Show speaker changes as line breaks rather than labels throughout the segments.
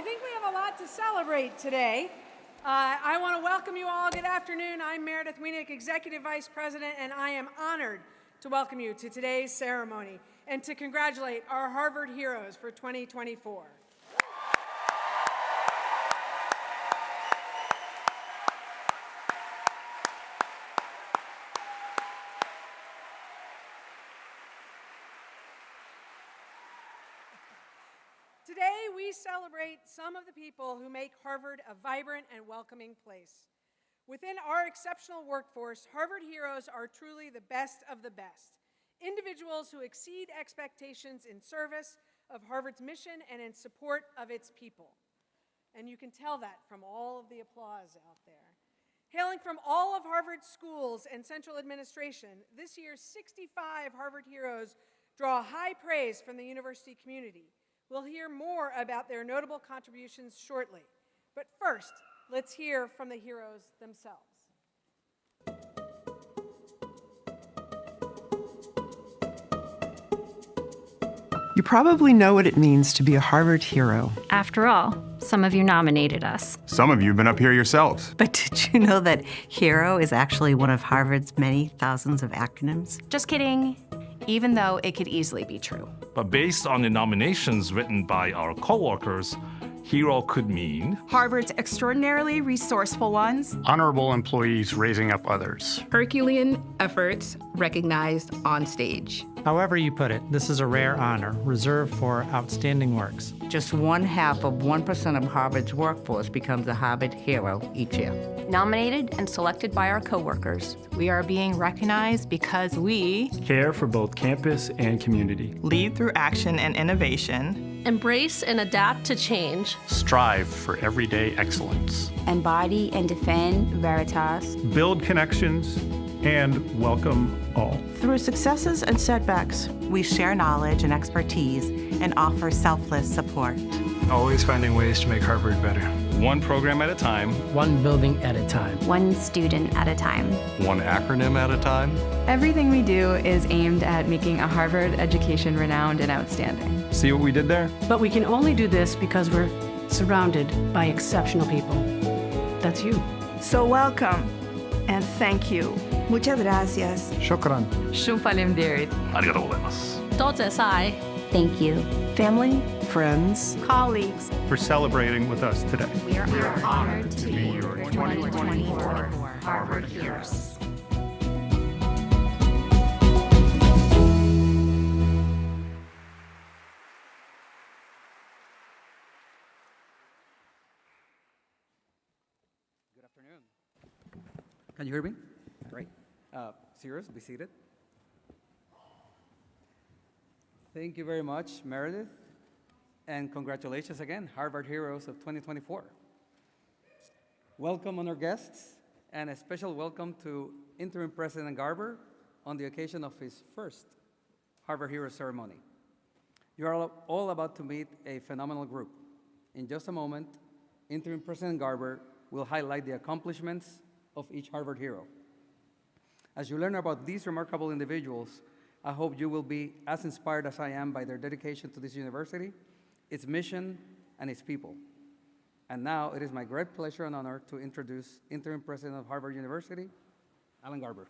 I think we have a lot to celebrate today. I want to welcome you all. Good afternoon. I'm Meredith Wienick, Executive Vice President, and I am honored to welcome you to today's ceremony and to congratulate our Harvard heroes for 2024. Today, we celebrate some of the people who make Harvard a vibrant and welcoming place. Within our exceptional workforce, Harvard heroes are truly the best of the best. Individuals who exceed expectations in service of Harvard's mission and in support of its people. And you can tell that from all of the applause out there. Hailing from all of Harvard's schools and central administration, this year's 65 Harvard heroes draw high praise from the university community. We'll hear more about their notable contributions shortly. But first, let's hear from the heroes themselves.
You probably know what it means to be a Harvard hero.
After all, some of you nominated us.
Some of you have been up here yourselves.
But did you know that HERO is actually one of Harvard's many thousands of acronyms?
Just kidding.
Even though it could easily be true.
But based on the nominations written by our coworkers, hero could mean
Harvard's extraordinarily resourceful ones,
honorable employees raising up others,
Herculean efforts recognized on stage.
However you put it, this is a rare honor reserved for outstanding works.
Just 1/2% of Harvard's workforce becomes a Harvard hero each year.
Nominated and selected by our coworkers.
We are being recognized because we
care for both campus and community,
lead through action and innovation,
embrace and adapt to change,
strive for everyday excellence,
embody and defend Veritas,
build connections, and welcome all.
Through successes and setbacks,
we share knowledge and expertise and offer selfless support.
Always finding ways to make Harvard better.
One program at a time.
One building at a time.
One student at a time.
One acronym at a time.
Everything we do is aimed at making a Harvard education renowned and outstanding.
See what we did there?
But we can only do this because we're surrounded by exceptional people. That's you.
So welcome and thank you.
Muchas gracias.
Shukran.
Shukran derit.
Arigatou gozaimasu.
Dotesai.
Thank you.
Family,
friends,
colleagues,
for celebrating with us today.
We are honored to be your 2024 Harvard heroes.
Good afternoon. Can you hear me? Great. Serious, be seated. Thank you very much, Meredith, and congratulations again, Harvard Heroes of 2024. Welcome, honored guests, and a special welcome to Interim President Garber on the occasion of his first Harvard Heroes ceremony. You are all about to meet a phenomenal group. In just a moment, Interim President Garber will highlight the accomplishments of each Harvard hero. As you learn about these remarkable individuals, I hope you will be as inspired as I am by their dedication to this university, its mission, and its people. And now it is my great pleasure and honor to introduce Interim President of Harvard University, Alan Garber.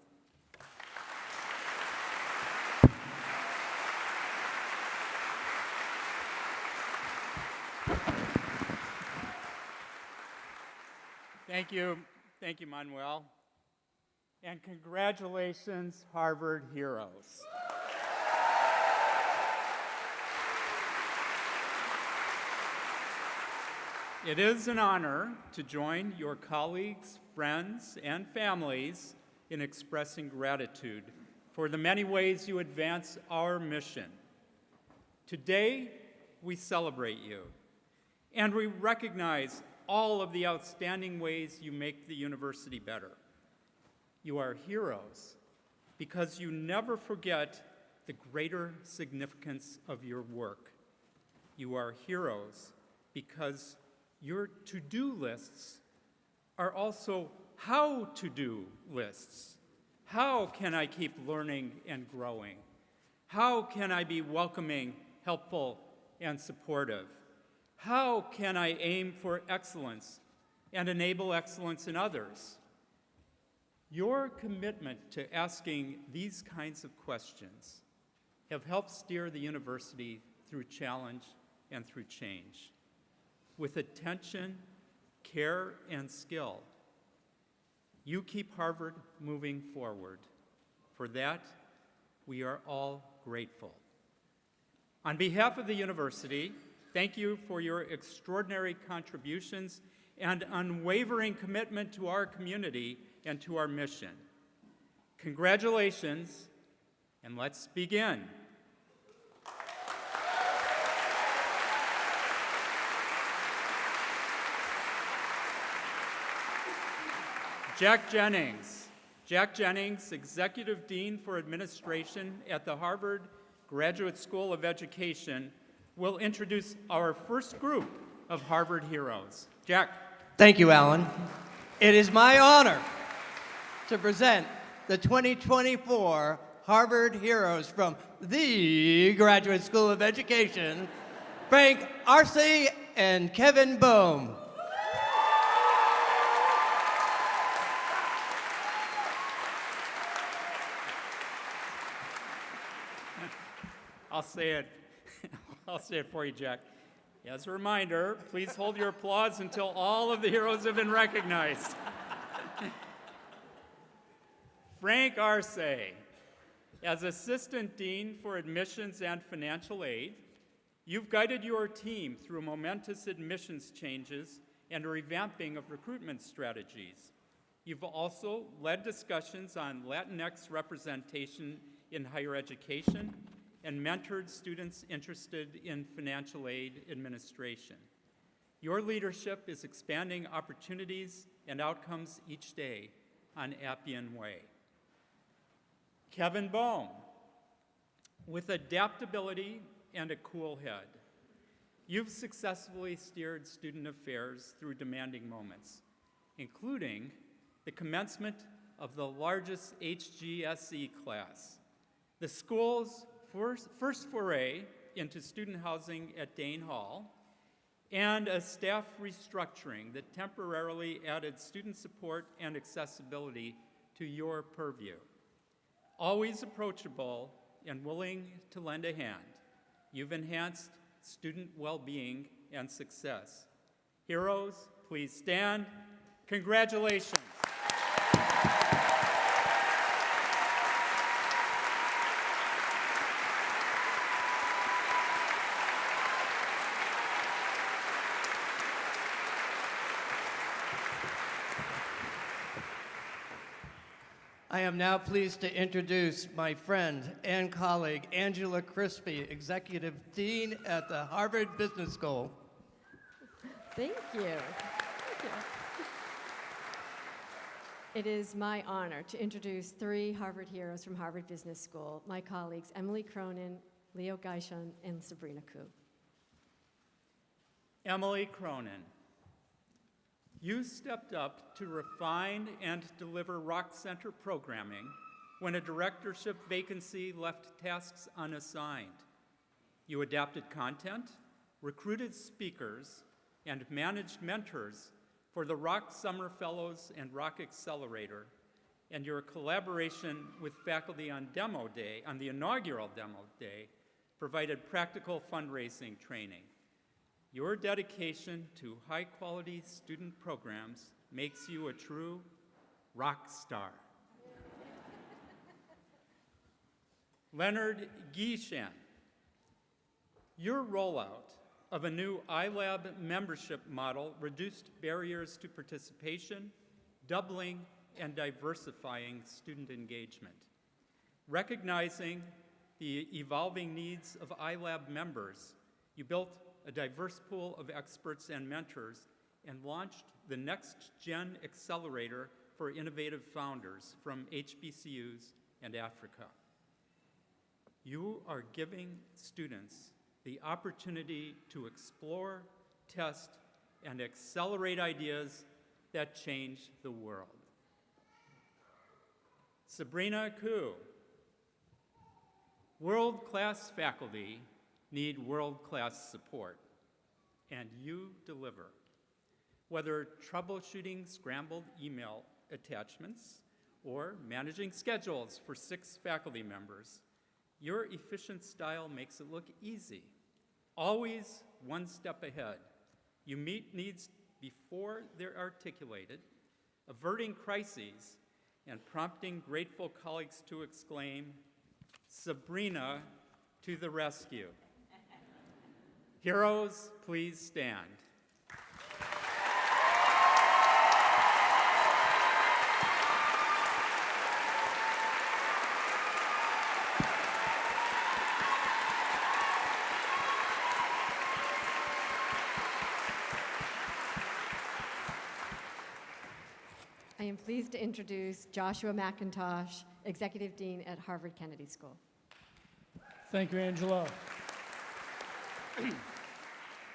Thank you, Manuel. And congratulations, Harvard heroes. It is an honor to join your colleagues, friends, and families in expressing gratitude for the many ways you advance our mission. Today, we celebrate you, and we recognize all of the outstanding ways you make the university better. You are heroes because you never forget the greater significance of your work. You are heroes because your to-do lists are also how-to-do lists. How can I keep learning and growing? How can I be welcoming, helpful, and supportive? How can I aim for excellence and enable excellence in others? Your commitment to asking these kinds of questions have helped steer the university through challenge and through change. With attention, care, and skill, you keep Harvard moving forward. For that, we are all grateful. On behalf of the university, thank you for your extraordinary contributions and unwavering commitment to our community and to our mission. Congratulations, and let's begin. Jack Jennings, Executive Dean for Administration at the Harvard Graduate School of Education, will introduce our first group of Harvard heroes. Jack.
Thank you, Alan. It is my honor to present the 2024 Harvard heroes from the Graduate School of Education, Frank Arce and Kevin Boehm.
I'll say it for you, Jack. As a reminder, please hold your applause until all of the heroes have been recognized. Frank Arce, as Assistant Dean for Admissions and Financial Aid, you've guided your team through momentous admissions changes and a revamping of recruitment strategies. You've also led discussions on Latinx representation in higher education and mentored students interested in financial aid administration. Your leadership is expanding opportunities and outcomes each day on Appian Way. Kevin Boehm, with adaptability and a cool head, you've successfully steered student affairs through demanding moments, including the commencement of the largest HGSE class, the school's first foray into student housing at Dane Hall, and a staff restructuring that temporarily added student support and accessibility to your purview. Always approachable and willing to lend a hand, you've enhanced student well-being and success. Heroes, please stand. Congratulations.
I am now pleased to introduce my friend and colleague, Angela Crispy, Executive Dean at the Harvard Business School.
Thank you. It is my honor to introduce three Harvard heroes from Harvard Business School, my colleagues Emily Cronin, Leo Gaishon, and Sabrina Koo.
Emily Cronin, you stepped up to refine and deliver Rock Center programming when a directorship vacancy left tasks unassigned. You adapted content, recruited speakers, and managed mentors for the Rock Summer Fellows and Rock Accelerator, and your collaboration with faculty on demo day, on the inaugural demo day, provided practical fundraising training. Your dedication to high-quality student programs makes you a true rock star. Leonard Guishan, your rollout of a new iLab membership model reduced barriers to participation, doubling and diversifying student engagement. Recognizing the evolving needs of iLab members, you built a diverse pool of experts and mentors, and launched the Next Gen Accelerator for Innovative Founders from HBCUs and Africa. You are giving students the opportunity to explore, test, and accelerate ideas that change the world. Sabrina Koo, world-class faculty need world-class support. and you deliver. Whether troubleshooting scrambled email attachments or managing schedules for 6 faculty members, your efficient style makes it look easy. Always one step ahead. You meet needs before they're articulated, averting crises, and prompting grateful colleagues to exclaim, "Sabrina to the rescue." Heroes, please stand.
I am pleased to introduce Joshua McIntosh, Executive Dean at Harvard Kennedy School.
Thank you, Angela.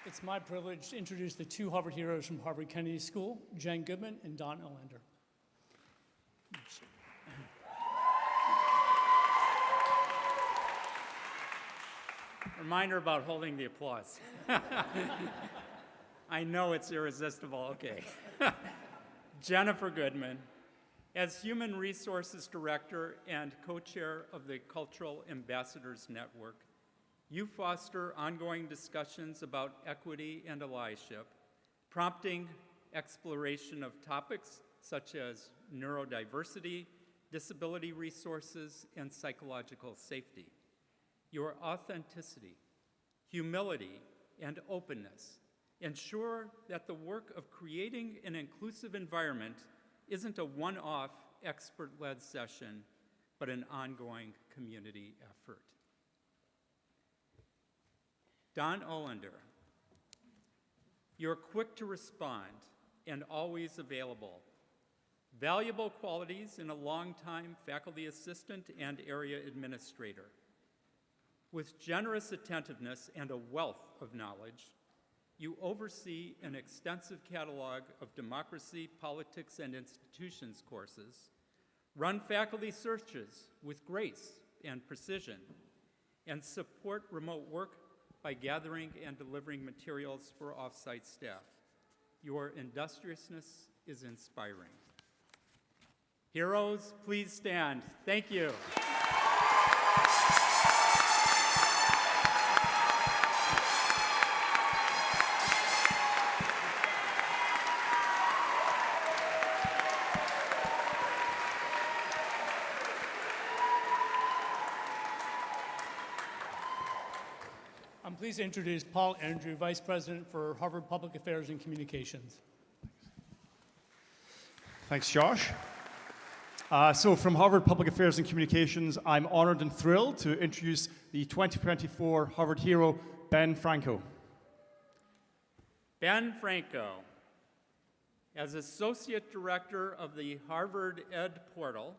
It's my privilege to introduce the 2 Harvard heroes from Harvard Kennedy School, Jen Goodman and Don Olander.
Reminder about holding the applause. I know it's irresistible, okay. Jennifer Goodman, as Human Resources Director and co-chair of the Cultural Ambassadors Network, you foster ongoing discussions about equity and allyship, prompting exploration of topics such as neurodiversity, disability resources, and psychological safety. Your authenticity, humility, and openness ensure that the work of creating an inclusive environment isn't a one-off expert-led session, but an ongoing community effort. Don Olander, you're quick to respond and always available. Valuable qualities in a longtime faculty assistant and area administrator. With generous attentiveness and a wealth of knowledge, you oversee an extensive catalog of democracy, politics, and institutions courses, run faculty searches with grace and precision, and support remote work by gathering and delivering materials for off-site staff. Your industriousness is inspiring. Heroes, please stand. Thank you.
I'm pleased to introduce Paul Andrew, Vice President for Harvard Public Affairs and Communications.
Thanks, Josh. So from Harvard Public Affairs and Communications, I'm honored and thrilled to introduce the 2024 Harvard hero, Ben Franco.
Ben Franco, as Associate Director of the Harvard Ed Portal,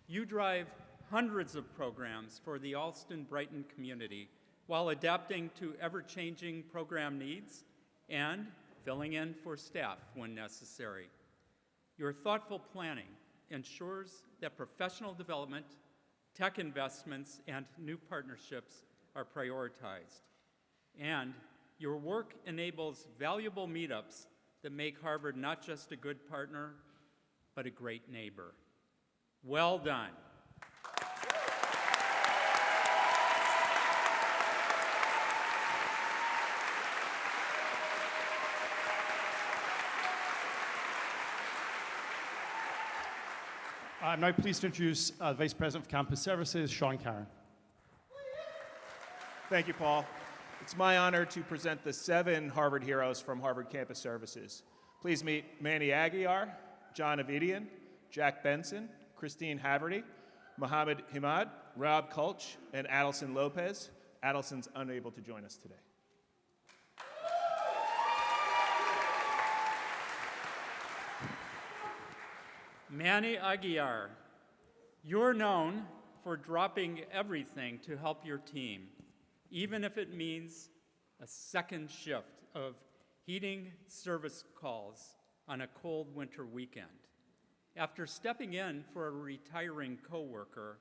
you drive hundreds of programs for the Alston-Brighton community while adapting to ever-changing program needs and filling in for staff when necessary. Your thoughtful planning ensures that professional development, tech investments, and new partnerships are prioritized. And your work enables valuable meetups that make Harvard not just a good partner, but a great neighbor. Well done.
I'm now pleased to introduce Vice President of Campus Services, Sean Caron.
Thank you, Paul. It's my honor to present the 7 Harvard heroes from Harvard Campus Services. Please meet Manny Aguiar, John Avidian, Jack Benson, Christine Haverty, Mohammed Himad, Rob Kulch, and Adelson Lopez. Adelson's unable to join us today.
Manny Aguiar, you're known for dropping everything to help your team, even if it means a second shift of heating service calls on a cold winter weekend. After stepping in for a retiring coworker,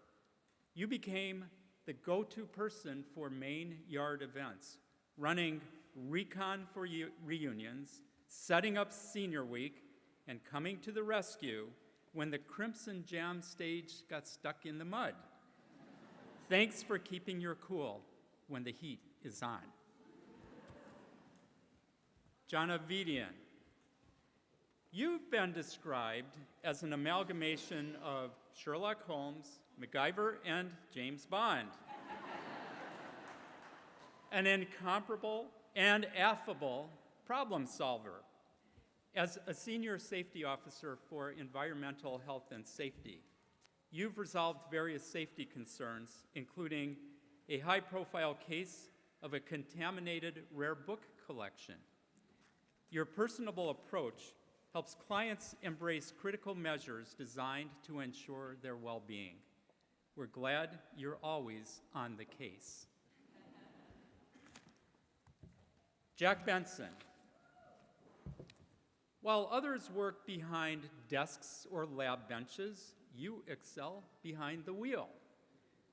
you became the go-to person for main yard events, running recon for reunions, setting up senior week, and coming to the rescue when the Crimson Jam stage got stuck in the mud. Thanks for keeping your cool when the heat is on. John Avidian, you've been described as an amalgamation of Sherlock Holmes, MacGyver, and James Bond. An incomparable and affable problem solver. As a senior safety officer for environmental health and safety, you've resolved various safety concerns, including a high-profile case of a contaminated rare book collection. Your personable approach helps clients embrace critical measures designed to ensure their well-being. We're glad you're always on the case. Jack Benson. While others work behind desks or lab benches, you excel behind the wheel.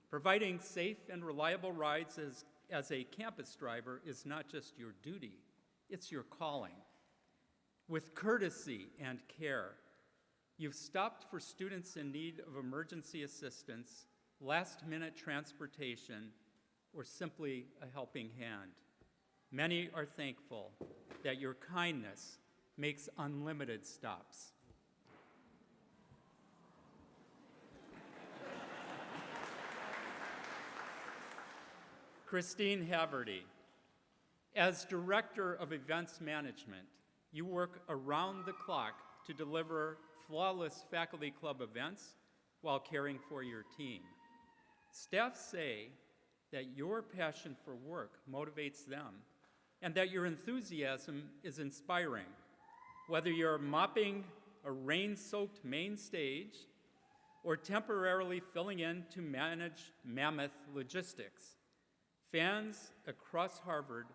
Providing safe and reliable rides as a campus driver is not just your duty, it's your calling. With courtesy and care, you've stopped for students in need of emergency assistance, last-minute transportation, or simply a helping hand. Many are thankful that your kindness makes unlimited stops. Christine Haverty, as Director of Events Management, you work around the clock to deliver flawless faculty club events while caring for your team. Staff say that your passion for work motivates them and that your enthusiasm is inspiring. Whether you're mopping a rain-soaked main stage or temporarily filling in to manage mammoth logistics, fans across Harvard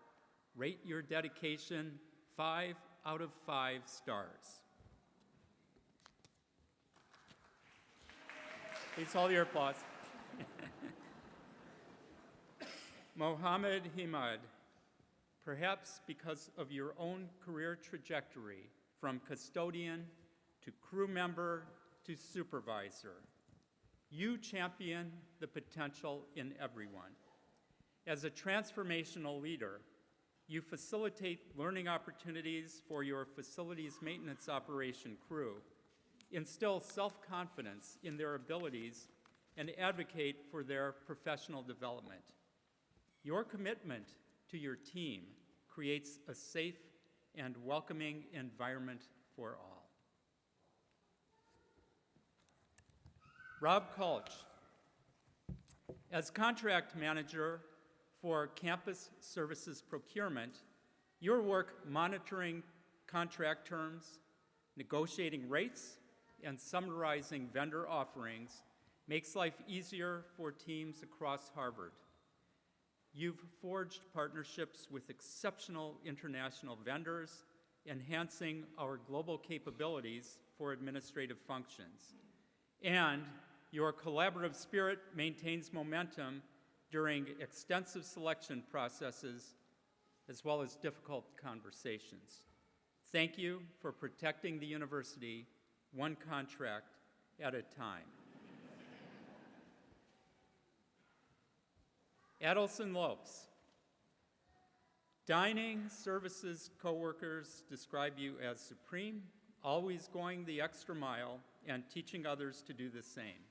rate your dedication 5 out of 5 stars. Please hold your applause. Mohammed Himad, perhaps because of your own career trajectory from custodian to crew member to supervisor, you champion the potential in everyone. As a transformational leader, you facilitate learning opportunities for your facilities maintenance operation crew, instill self-confidence in their abilities, and advocate for their professional development. Your commitment to your team creates a safe and welcoming environment for all. Rob Kulch, as contract manager for campus services procurement, your work monitoring contract terms, negotiating rates, and summarizing vendor offerings makes life easier for teams across Harvard. You've forged partnerships with exceptional international vendors, enhancing our global capabilities for administrative functions. And your collaborative spirit maintains momentum during extensive selection processes, as well as difficult conversations. Thank you for protecting the university one contract at a time. Adelson Lopes. Dining services coworkers describe you as supreme, always going the extra mile, and teaching others to do the same.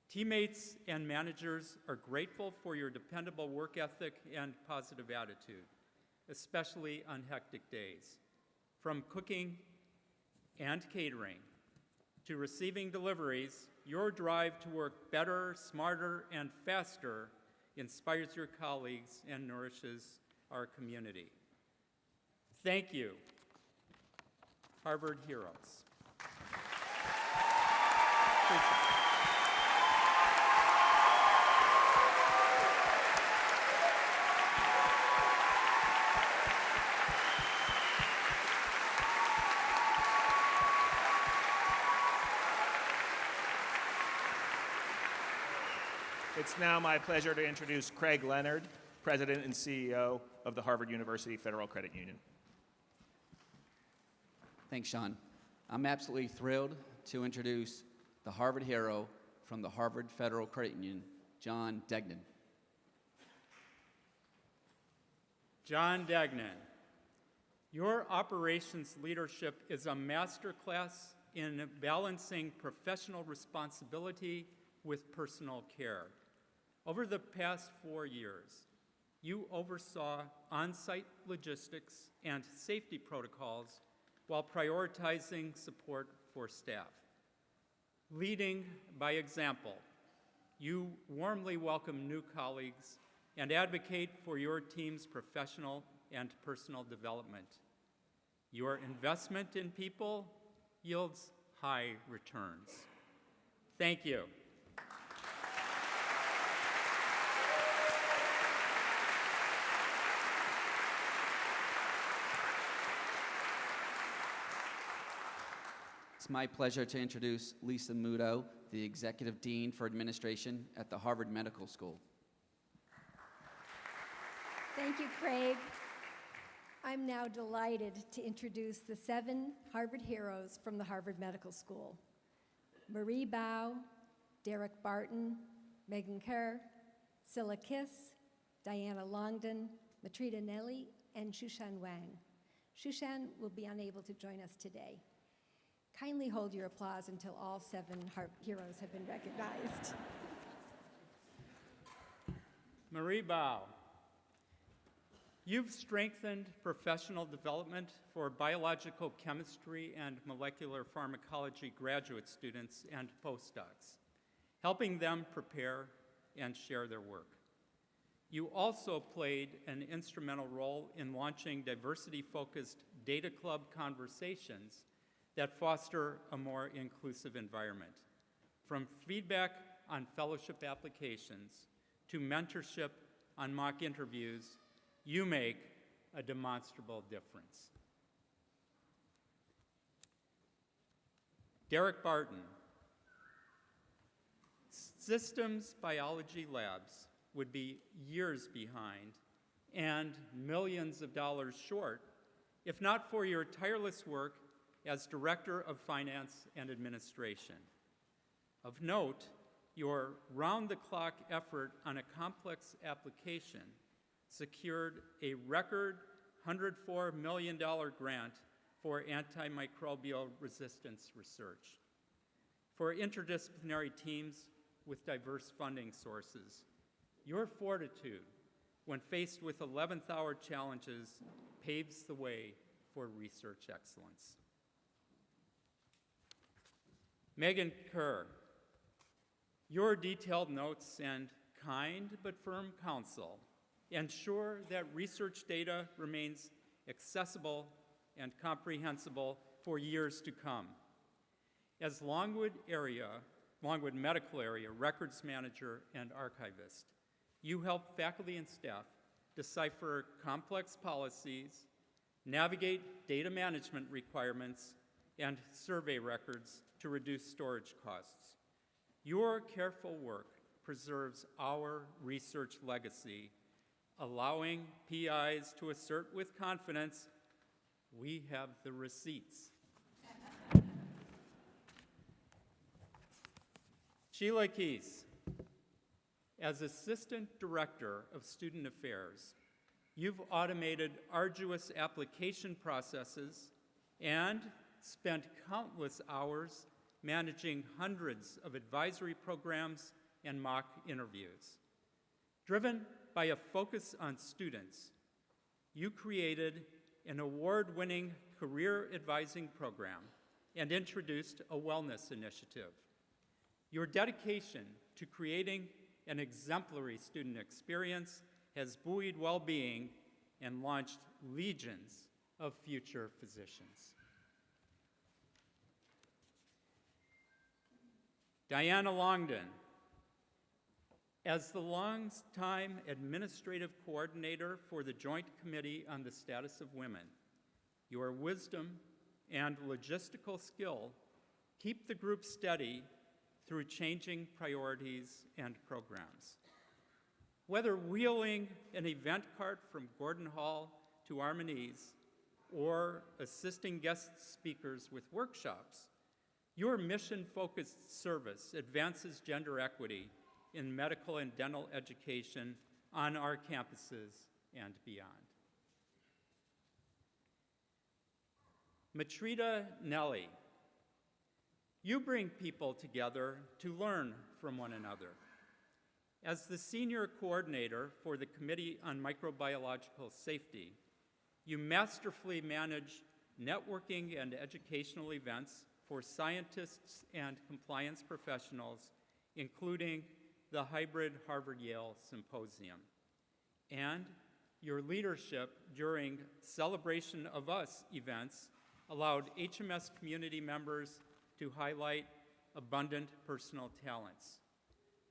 Teammates and managers are grateful for your dependable work ethic and positive attitude, especially on hectic days. From cooking and catering to receiving deliveries, your drive to work better, smarter, and faster inspires your colleagues and nourishes our community. Thank you, Harvard Heroes.
It's now my pleasure to introduce Craig Leonard, President and CEO of the Harvard University Federal Credit Union.
Thanks, Sean. I'm absolutely thrilled to introduce the Harvard hero from the Harvard Federal Credit Union, John Degnan.
John Degnan, your operations leadership is a masterclass in balancing professional responsibility with personal care. Over the past 4 years, you oversaw on-site logistics and safety protocols while prioritizing support for staff. Leading by example, you warmly welcome new colleagues and advocate for your team's professional and personal development. Your investment in people yields high returns. Thank you.
It's my pleasure to introduce Lisa Muto, the Executive Dean for Administration at the Harvard Medical School.
Thank you, Craig. I'm now delighted to introduce the 7 Harvard heroes from the Harvard Medical School. Marie Bao, Derek Barton, Megan Kerr, Scylla Kiss, Diana Longden, Matrita Nelly, and Shushan Wang. Shushan will be unable to join us today. Kindly hold your applause until all 7 heroes have been recognized.
Marie Bao, you've strengthened professional development for biological chemistry and molecular pharmacology graduate students and postdocs, helping them prepare and share their work. You also played an instrumental role in launching diversity-focused data club conversations that foster a more inclusive environment. From feedback on fellowship applications to mentorship on mock interviews, you make a demonstrable difference. Derek Barton, systems biology labs would be years behind and millions of dollars short if not for your tireless work as Director of Finance and Administration. Of note, your round-the-clock effort on a complex application secured a record $104 million grant for antimicrobial resistance research. For interdisciplinary teams with diverse funding sources, your fortitude when faced with 11th-hour challenges paves the way for research excellence. Megan Kerr, your detailed notes and kind but firm counsel ensure that research data remains accessible and comprehensible for years to come. As Longwood Medical Area Records Manager and Archivist, you help faculty and staff decipher complex policies, navigate data management requirements, and survey records to reduce storage costs. Your careful work preserves our research legacy, allowing PIs to assert with confidence, we have the receipts. Sheila Keys, as Assistant Director of Student Affairs, you've automated arduous application processes and spent countless hours managing hundreds of advisory programs and mock interviews. Driven by a focus on students, you created an award-winning career advising program and introduced a wellness initiative. Your dedication to creating an exemplary student experience has buoyed well-being and launched legions of future physicians. Diana Longden, as the longtime administrative coordinator for the Joint Committee on the Status of Women, your wisdom and logistical skill keep the group steady through changing priorities and programs. Whether wheeling an event cart from Gordon Hall to Armanese or assisting guest speakers with workshops, your mission-focused service advances gender equity in medical and dental education on our campuses and beyond. Matrita Nelly, you bring people together to learn from one another. As the senior coordinator for the Committee on Microbiological Safety, you masterfully manage networking and educational events for scientists and compliance professionals, including the hybrid Harvard-Yale Symposium. And your leadership during Celebration of Us events allowed HMS community members to highlight abundant personal talents.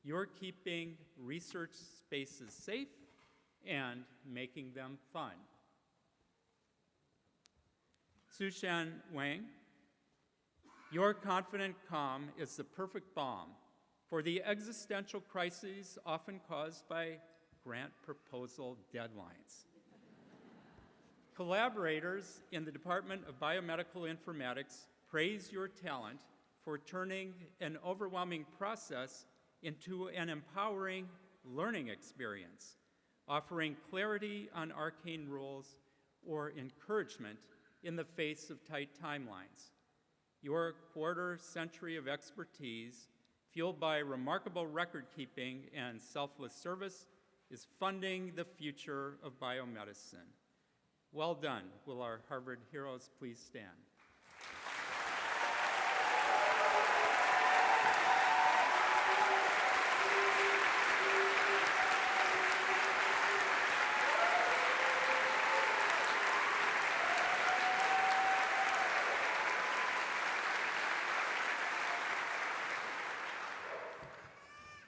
You're keeping research spaces safe and making them fun. Sushan Wang, your confident calm is the perfect balm for the existential crises often caused by grant proposal deadlines. Collaborators in the Department of Biomedical Informatics praise your talent for turning an overwhelming process into an empowering learning experience, offering clarity on arcane rules or encouragement in the face of tight timelines. Your quarter-century of expertise, fueled by remarkable record-keeping and selfless service, is funding the future of biomedicine. Well done. Will our Harvard heroes please stand?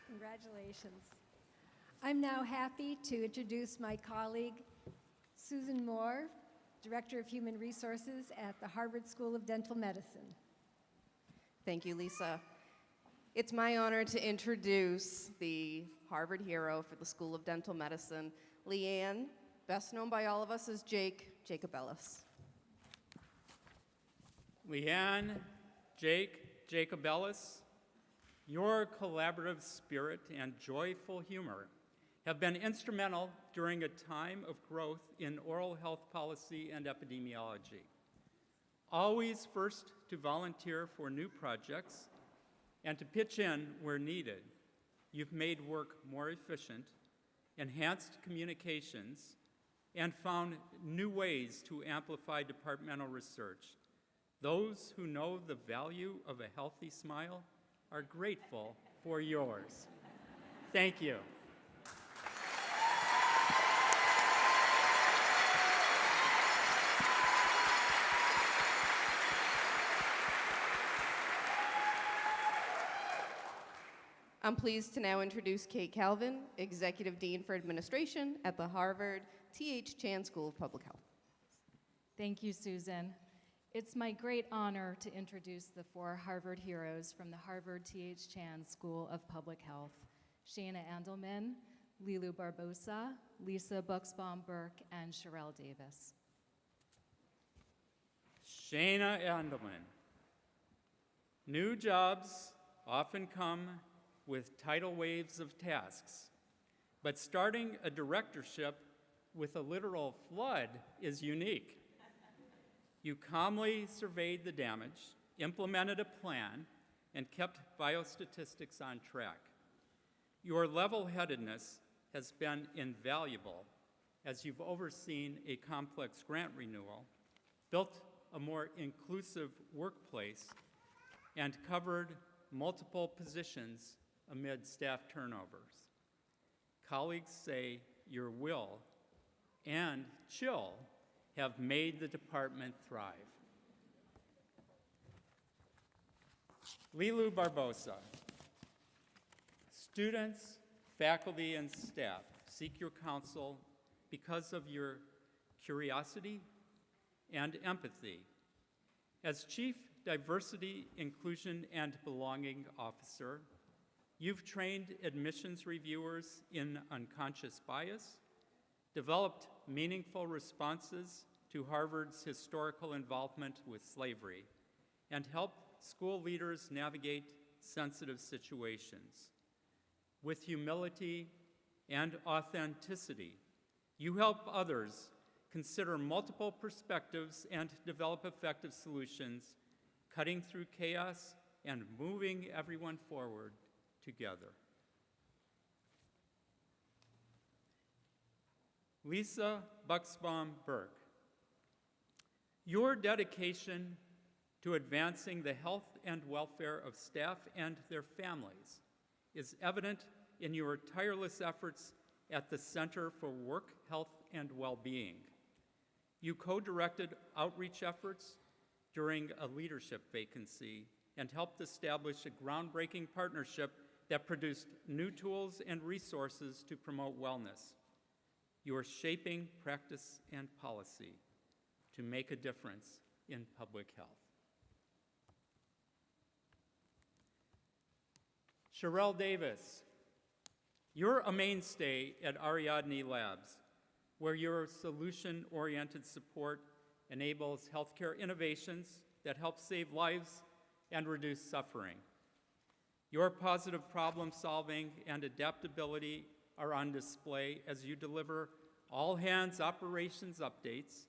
Congratulations. I'm now happy to introduce my colleague, Susan Moore, Director of Human Resources at the Harvard School of Dental Medicine.
Thank you, Lisa. It's my honor to introduce the Harvard hero for the School of Dental Medicine, Leanne, best known by all of us as Jacob Ellis.
Leanne, Jacob Ellis, your collaborative spirit and joyful humor have been instrumental during a time of growth in oral health policy and epidemiology. Always first to volunteer for new projects and to pitch in where needed, you've made work more efficient, enhanced communications, and found new ways to amplify departmental research. Those who know the value of a healthy smile are grateful for yours. Thank you.
I'm pleased to now introduce Kate Calvin, Executive Dean for Administration at the Harvard T.H. Chan School of Public Health.
Thank you, Susan. It's my great honor to introduce the 4 Harvard heroes from the Harvard T.H. Chan School of Public Health: Shana Andelman, Lilu Barbosa, Lisa Buxbaum-Burke, and Sherelle Davis.
Shana Andelman. New jobs often come with tidal waves of tasks, but starting a directorship with a literal flood is unique. You calmly surveyed the damage, implemented a plan, and kept biostatistics on track. Your level-headedness has been invaluable as you've overseen a complex grant renewal, built a more inclusive workplace, and covered multiple positions amid staff turnovers. Colleagues say your will and chill have made the department thrive. Lilu Barbosa. Students, faculty, and staff seek your counsel because of your curiosity and empathy. As Chief Diversity, Inclusion, and Belonging Officer, You've trained admissions reviewers in unconscious bias, developed meaningful responses to Harvard's historical involvement with slavery, and helped school leaders navigate sensitive situations. With humility and authenticity, you help others consider multiple perspectives and develop effective solutions, cutting through chaos and moving everyone forward together. Lisa Buxbaum-Burke, your dedication to advancing the health and welfare of staff and their families is evident in your tireless efforts at the Center for Work, Health, and Well-Being. You co-directed outreach efforts during a leadership vacancy and helped establish a groundbreaking partnership that produced new tools and resources to promote wellness. You are shaping practice and policy to make a difference in public health. Sherelle Davis, you're a mainstay at Ariadne Labs, where your solution-oriented support enables healthcare innovations that help save lives and reduce suffering. Your positive problem-solving and adaptability are on display as you deliver all-hands operations updates,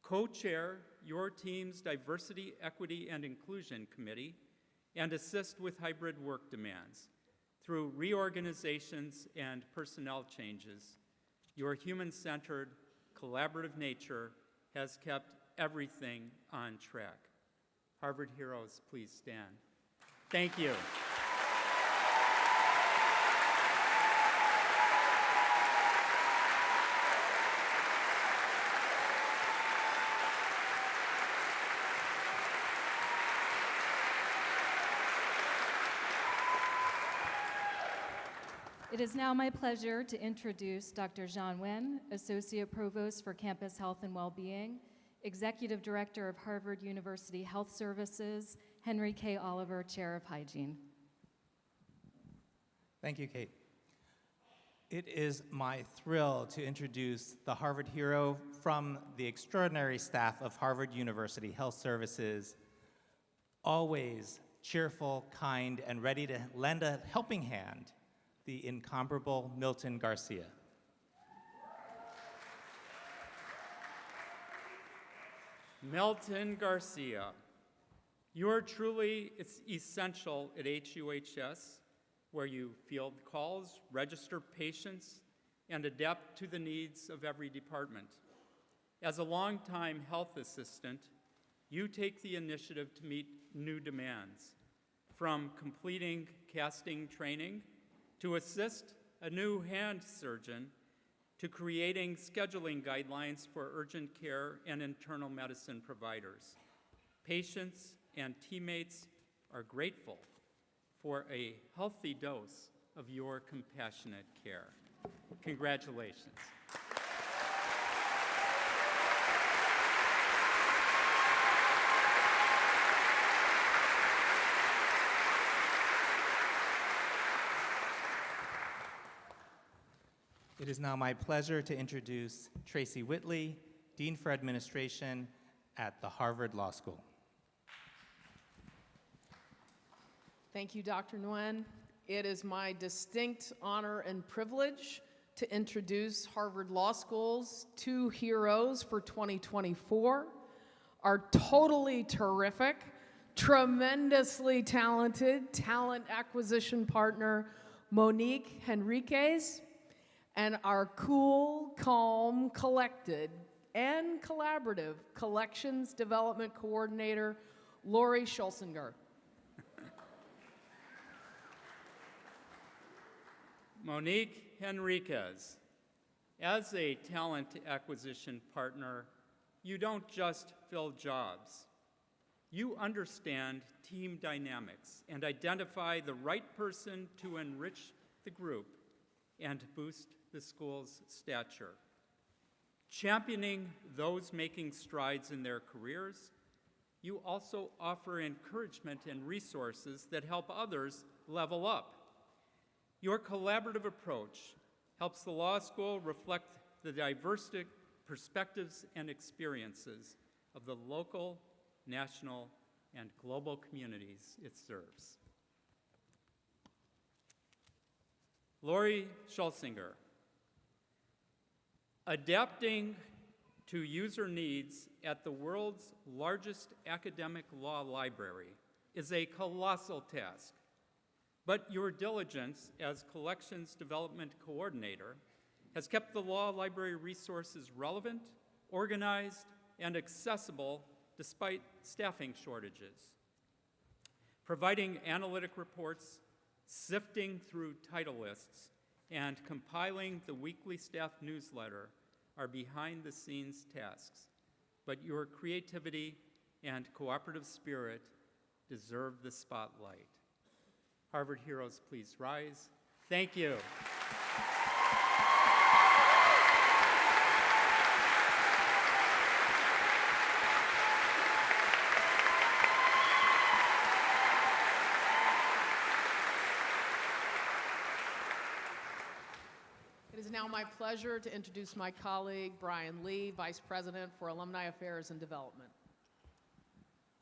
co-chair your team's Diversity, Equity, and Inclusion Committee, and assist with hybrid work demands. Through reorganizations and personnel changes, your human-centered, collaborative nature has kept everything on track. Harvard heroes, please stand. Thank you.
It is now my pleasure to introduce Dr. Jean Nguyen, Associate Provost for Campus Health and Wellbeing, Executive Director of Harvard University Health Services, Henry K. Oliver, Chair of Hygiene.
Thank you, Kate. It is my thrill to introduce the Harvard hero from the extraordinary staff of Harvard University Health Services, always cheerful, kind, and ready to lend a helping hand, the incomparable Milton Garcia.
Milton Garcia, you are truly essential at HUHS, where you field calls, register patients, and adapt to the needs of every department. As a longtime health assistant, you take the initiative to meet new demands, from completing casting training to assist a new hand surgeon, to creating scheduling guidelines for urgent care and internal medicine providers. Patients and teammates are grateful for a healthy dose of your compassionate care. Congratulations.
It is now my pleasure to introduce Tracy Whitley, Dean for Administration at the Harvard Law School.
Thank you, Dr. Nguyen. It is my distinct honor and privilege to introduce Harvard Law School's two heroes for 2024, our totally terrific, tremendously talented talent acquisition partner, Monique Henriquez, and our cool, calm, collected, and collaborative collections development coordinator, Lori Schulzinger.
Monique Henriquez, as a talent acquisition partner, you don't just fill jobs. You understand team dynamics and identify the right person to enrich the group and boost the school's stature. Championing those making strides in their careers, you also offer encouragement and resources that help others level up. Your collaborative approach helps the law school reflect the diverse perspectives and experiences of the local, national, and global communities it serves. Lori Schulzinger, adapting to user needs at the world's largest academic law library is a colossal task, but your diligence as Collections Development Coordinator has kept the law library resources relevant, organized, and accessible despite staffing shortages. Providing analytic reports, sifting through title lists, and compiling the weekly staff newsletter are behind-the-scenes tasks, but your creativity and cooperative spirit deserve the spotlight. Harvard Heroes, please rise. Thank you.
It is now my pleasure to introduce my colleague, Brian Lee, Vice President for Alumni Affairs and Development.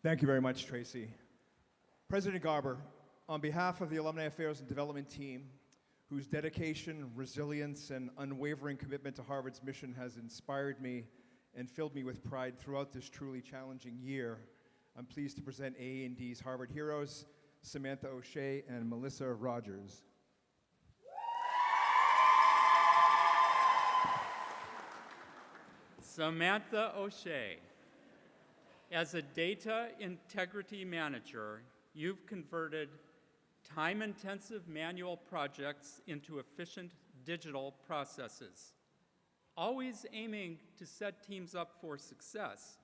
Thank you very much, Tracy. President Garber, on behalf of the Alumni Affairs and Development team, whose dedication, resilience, and unwavering commitment to Harvard's mission has inspired me and filled me with pride throughout this truly challenging year, I'm pleased to present AA&D's Harvard Heroes, Samantha O'Shea and Melissa Rogers.
Samantha O'Shea, as a data integrity manager, you've converted time-intensive manual projects into efficient digital processes. Always aiming to set teams up for success,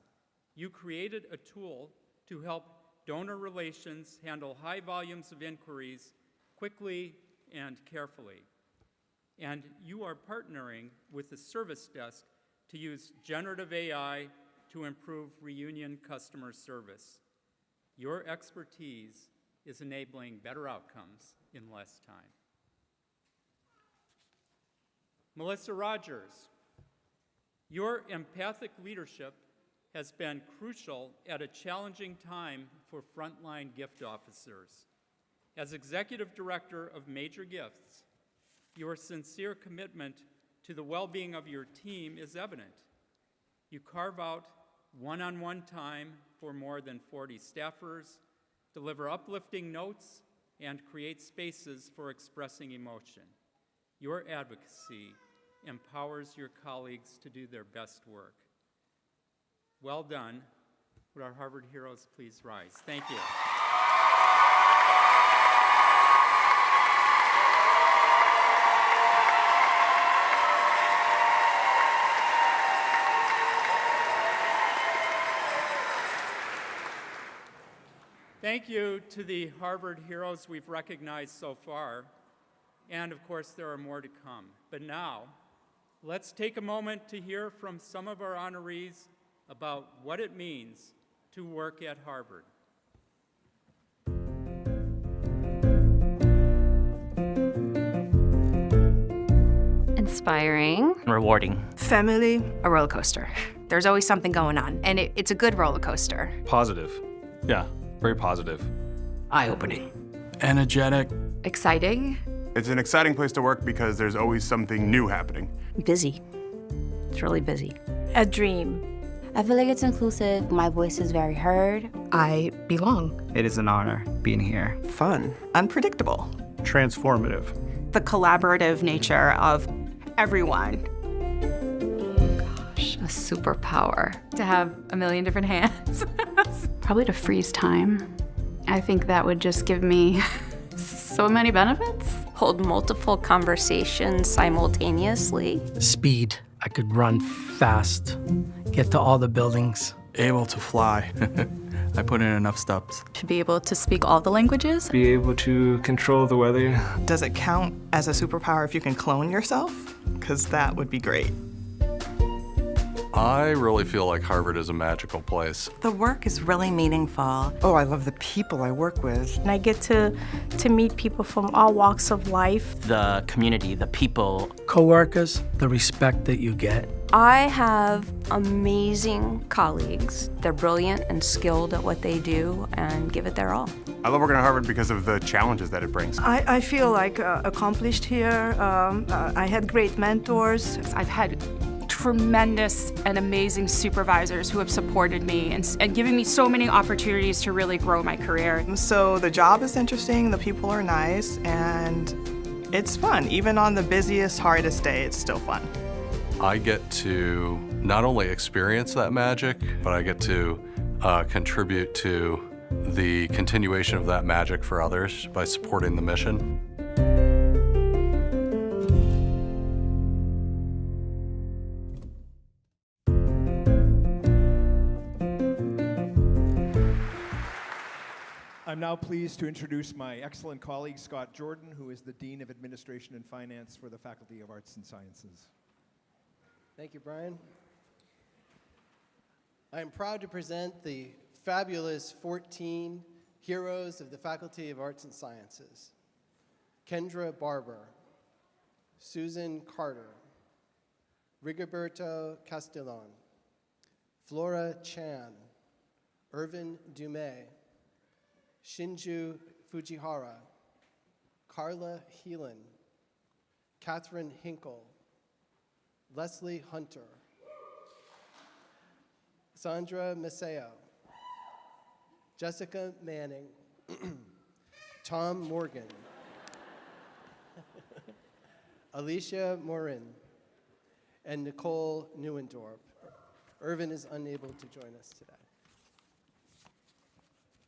you created a tool to help donor relations handle high volumes of inquiries quickly and carefully. And you are partnering with the service desk to use generative AI to improve reunion customer service. Your expertise is enabling better outcomes in less time. Melissa Rogers, your empathic leadership has been crucial at a challenging time for frontline gift officers. As Executive Director of Major Gifts, your sincere commitment to the well-being of your team is evident. You carve out one-on-one time for more than 40 staffers, deliver uplifting notes, and create spaces for expressing emotion. Your advocacy empowers your colleagues to do their best work. Well done. Would our Harvard Heroes please rise? Thank you. Thank you to the Harvard Heroes we've recognized so far, and of course there are more to come. But now, let's take a moment to hear from some of our honorees about what it means to work at Harvard.
Inspiring.
Rewarding.
Family.
A roller coaster. There's always something going on, and it's a good roller coaster.
Positive. Yeah, very positive.
Eye-opening.
Energetic.
Exciting.
It's an exciting place to work because there's always something new happening.
Busy. It's really busy.
A dream.
I feel like it's inclusive. My voice is very heard.
I belong.
It is an honor being here.
Fun.
Unpredictable.
Transformative.
The collaborative nature of everyone.
Gosh, a superpower. To have a million different hands.
Probably to freeze time. I think that would just give me so many benefits.
Hold multiple conversations simultaneously.
Speed. I could run fast, get to all the buildings.
Able to fly. I put in enough steps.
To be able to speak all the languages.
Be able to control the weather.
Does it count as a superpower if you can clone yourself? Because that would be great.
I really feel like Harvard is a magical place.
The work is really meaningful.
Oh, I love the people I work with.
And I get to meet people from all walks of life.
The community, the people.
Coworkers, the respect that you get.
I have amazing colleagues. They're brilliant and skilled at what they do and give it their all.
I love working at Harvard because of the challenges that it brings.
I feel like accomplished here. I had great mentors.
I've had tremendous and amazing supervisors who have supported me and given me so many opportunities to really grow my career.
So the job is interesting, the people are nice, and it's fun. Even on the busiest, hardest day, it's still fun.
I get to not only experience that magic, but I get to contribute to the continuation of that magic for others by supporting the mission.
I'm now pleased to introduce my excellent colleague, Scott Jordan, who is the Dean of Administration and Finance for the Faculty of Arts and Sciences.
Thank you, Brian. I am proud to present the fabulous 14 heroes of the Faculty of Arts and Sciences. Kendra Barber, Susan Carter, Rigoberto Castellon, Flora Chan, Irvin Dumais, Shinju Fujihara, Carla Heelan, Catherine Hinkle, Leslie Hunter, Sandra Maceo, Jessica Manning, Tom Morgan, Alicia Morin, and Nicole Neuendorf. Irvin is unable to join us today.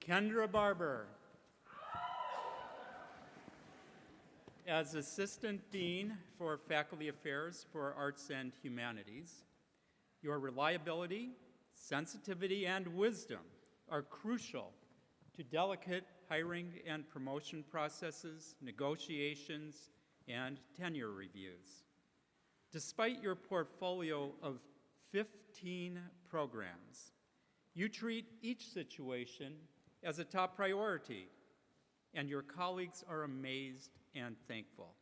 Kendra Barber. As Assistant Dean for Faculty Affairs for Arts and Humanities, your reliability, sensitivity, and wisdom are crucial to delicate hiring and promotion processes, negotiations, and tenure reviews. Despite your portfolio of 15 programs, you treat each situation as a top priority, and your colleagues are amazed and thankful.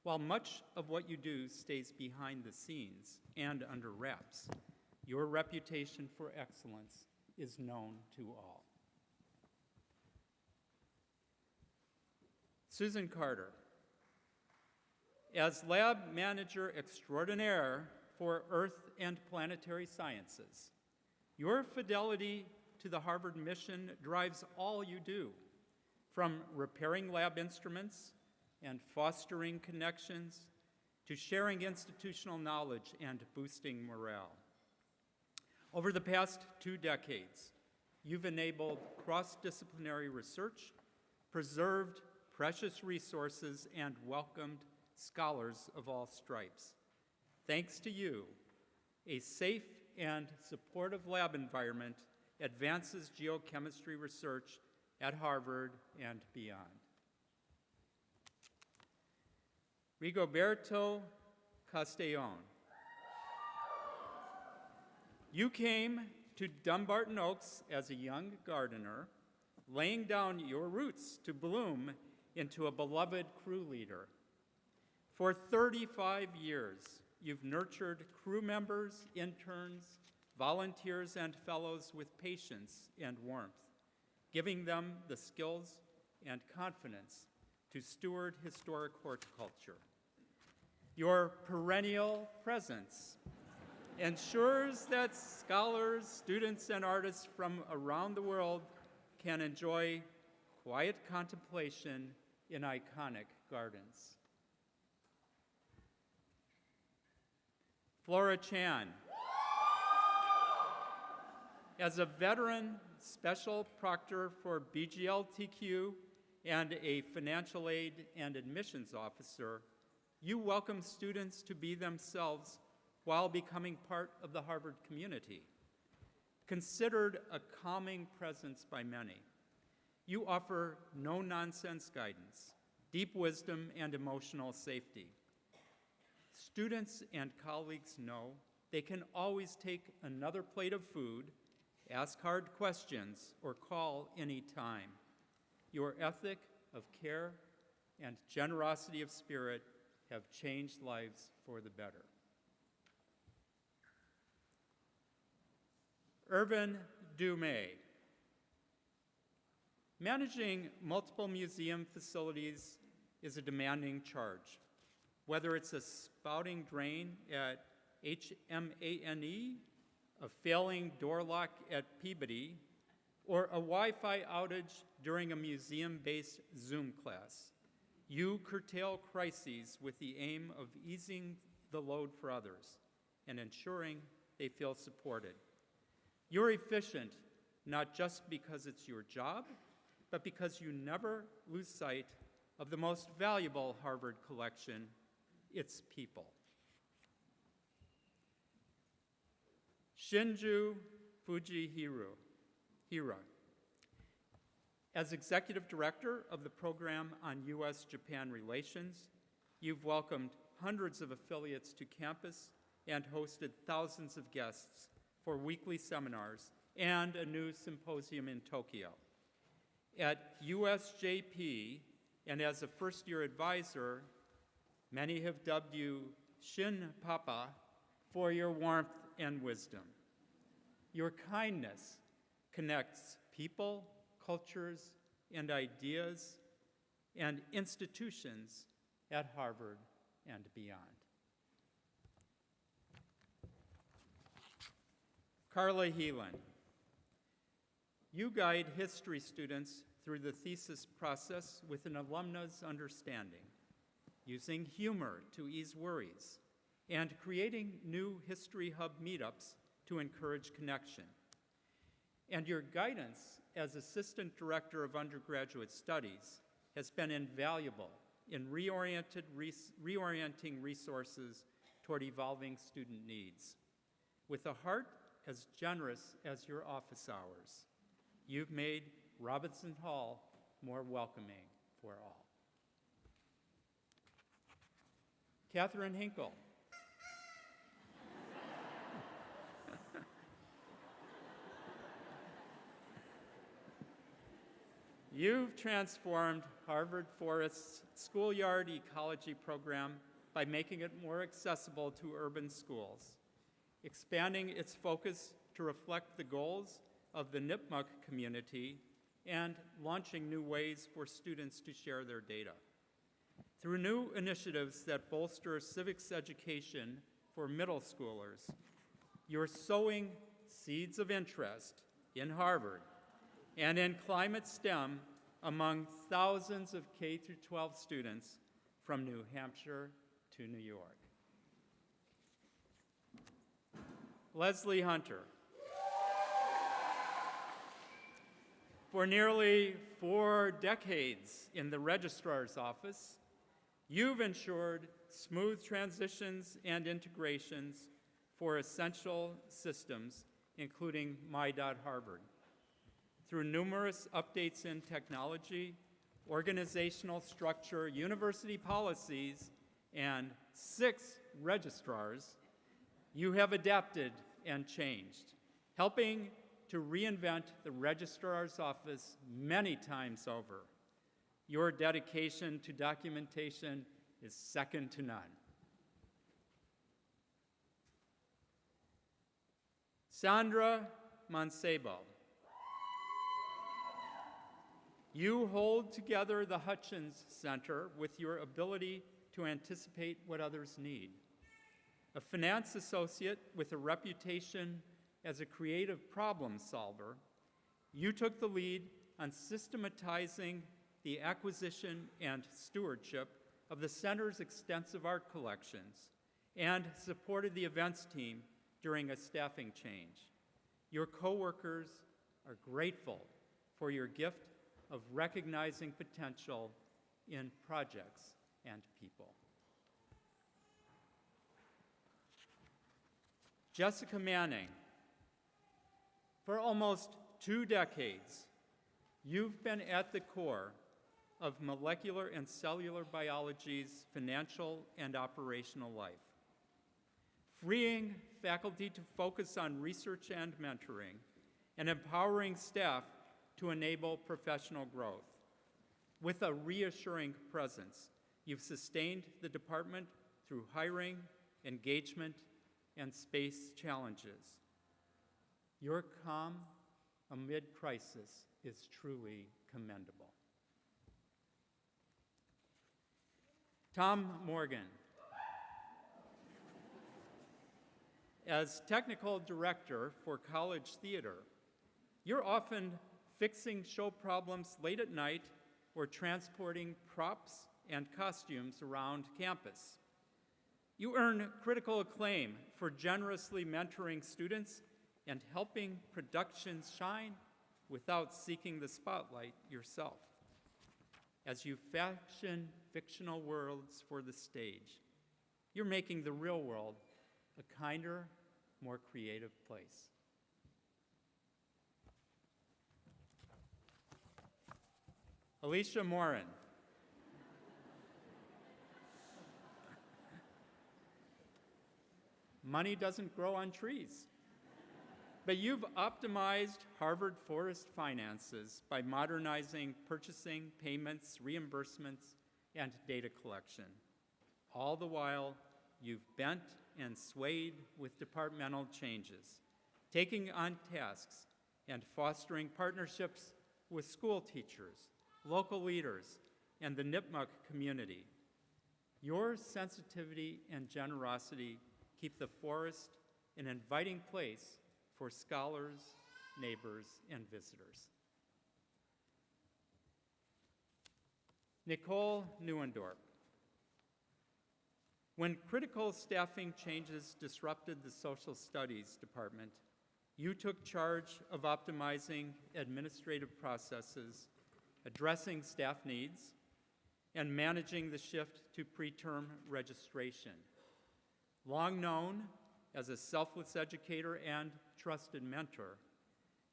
While much of what you do stays behind the scenes and under wraps, your reputation for excellence is known to all. Susan Carter. As lab manager extraordinaire for Earth and Planetary Sciences, your fidelity to the Harvard mission drives all you do, from repairing lab instruments and fostering connections to sharing institutional knowledge and boosting morale. Over the past 2 decades, you've enabled cross-disciplinary research, preserved precious resources, and welcomed scholars of all stripes. Thanks to you, a safe and supportive lab environment advances geochemistry research at Harvard and beyond. Rigoberto Castellon. You came to Dumbarton Oaks as a young gardener, laying down your roots to bloom into a beloved crew leader. For 35 years, you've nurtured crew members, interns, volunteers, and fellows with patience and warmth, giving them the skills and confidence to steward historic horticulture. Your perennial presence ensures that scholars, students, and artists from around the world can enjoy quiet contemplation in iconic gardens. Flora Chan. As a veteran special proctor for BGLTQ and a financial aid and admissions officer, you welcome students to be themselves while becoming part of the Harvard community. Considered a calming presence by many, you offer no-nonsense guidance, deep wisdom, and emotional safety. Students and colleagues know they can always take another plate of food, ask hard questions, or call any time. Your ethic of care and generosity of spirit have changed lives for the better. Irvin Dumais. Managing multiple museum facilities is a demanding charge. Whether it's a spouting drain at HMANE, a failing door lock at Peabody, or a Wi-Fi outage during a museum-based Zoom class, you curtail crises with the aim of easing the load for others and ensuring they feel supported. You're efficient, not just because it's your job, but because you never lose sight of the most valuable Harvard collection, its people. Shinju Fujihira. As Executive Director of the Program on U.S.-Japan Relations, you've welcomed hundreds of affiliates to campus and hosted thousands of guests for weekly seminars and a new symposium in Tokyo. At USJP, and as a first-year advisor, many have dubbed you Shin Papa for your warmth and wisdom. Your kindness connects people, cultures, and ideas, and institutions at Harvard and beyond. Carla Heelan. You guide history students through the thesis process with an alumna's understanding, using humor to ease worries, and creating new History Hub meetups to encourage connection. And your guidance as Assistant Director of Undergraduate Studies has been invaluable in reorienting resources toward evolving student needs. With a heart as generous as your office hours, you've made Robinson Hall more welcoming for all. Catherine Hinkle. You've transformed Harvard Forest's schoolyard ecology program by making it more accessible to urban schools, expanding its focus to reflect the goals of the Nipmuc community, and launching new ways for students to share their data. Through new initiatives that bolster civics education for middle schoolers, you're sowing seeds of interest in Harvard and in climate STEM among thousands of K-12 students from New Hampshire to New York. Leslie Hunter. For nearly 4 decades in the registrar's office, you've ensured smooth transitions and integrations for essential systems, including My.Harvard. Through numerous updates in technology, organizational structure, university policies, and 6 registrars, you have adapted and changed, helping to reinvent the registrar's office many times over. Your dedication to documentation is second to none. Sandra Mancebo. You hold together the Hutchins Center with your ability to anticipate what others need. A finance associate with a reputation as a creative problem solver, you took the lead on systematizing the acquisition and stewardship of the center's extensive art collections and supported the events team during a staffing change. Your coworkers are grateful for your gift of recognizing potential in projects and people. Jessica Manning. For almost 2 decades, you've been at the core of molecular and cellular biology's financial and operational life. freeing faculty to focus on research and mentoring, and empowering staff to enable professional growth. With a reassuring presence, you've sustained the department through hiring, engagement, and space challenges. Your calm amid crisis is truly commendable. Tom Morgan. As technical director for college theater, you're often fixing show problems late at night or transporting props and costumes around campus. You earn critical acclaim for generously mentoring students and helping productions shine without seeking the spotlight yourself. As you fashion fictional worlds for the stage, you're making the real world a kinder, more creative place. Alicia Morin. Money doesn't grow on trees. But you've optimized Harvard Forest finances by modernizing purchasing, payments, reimbursements, and data collection. All the while, you've bent and swayed with departmental changes, taking on tasks and fostering partnerships with school teachers, local leaders, and the Nipmuc community. Your sensitivity and generosity keep the forest an inviting place for scholars, neighbors, and visitors. Nicole Neuendorf. When critical staffing changes disrupted the social studies department, you took charge of optimizing administrative processes, addressing staff needs, and managing the shift to preterm registration. Long known as a selfless educator and trusted mentor,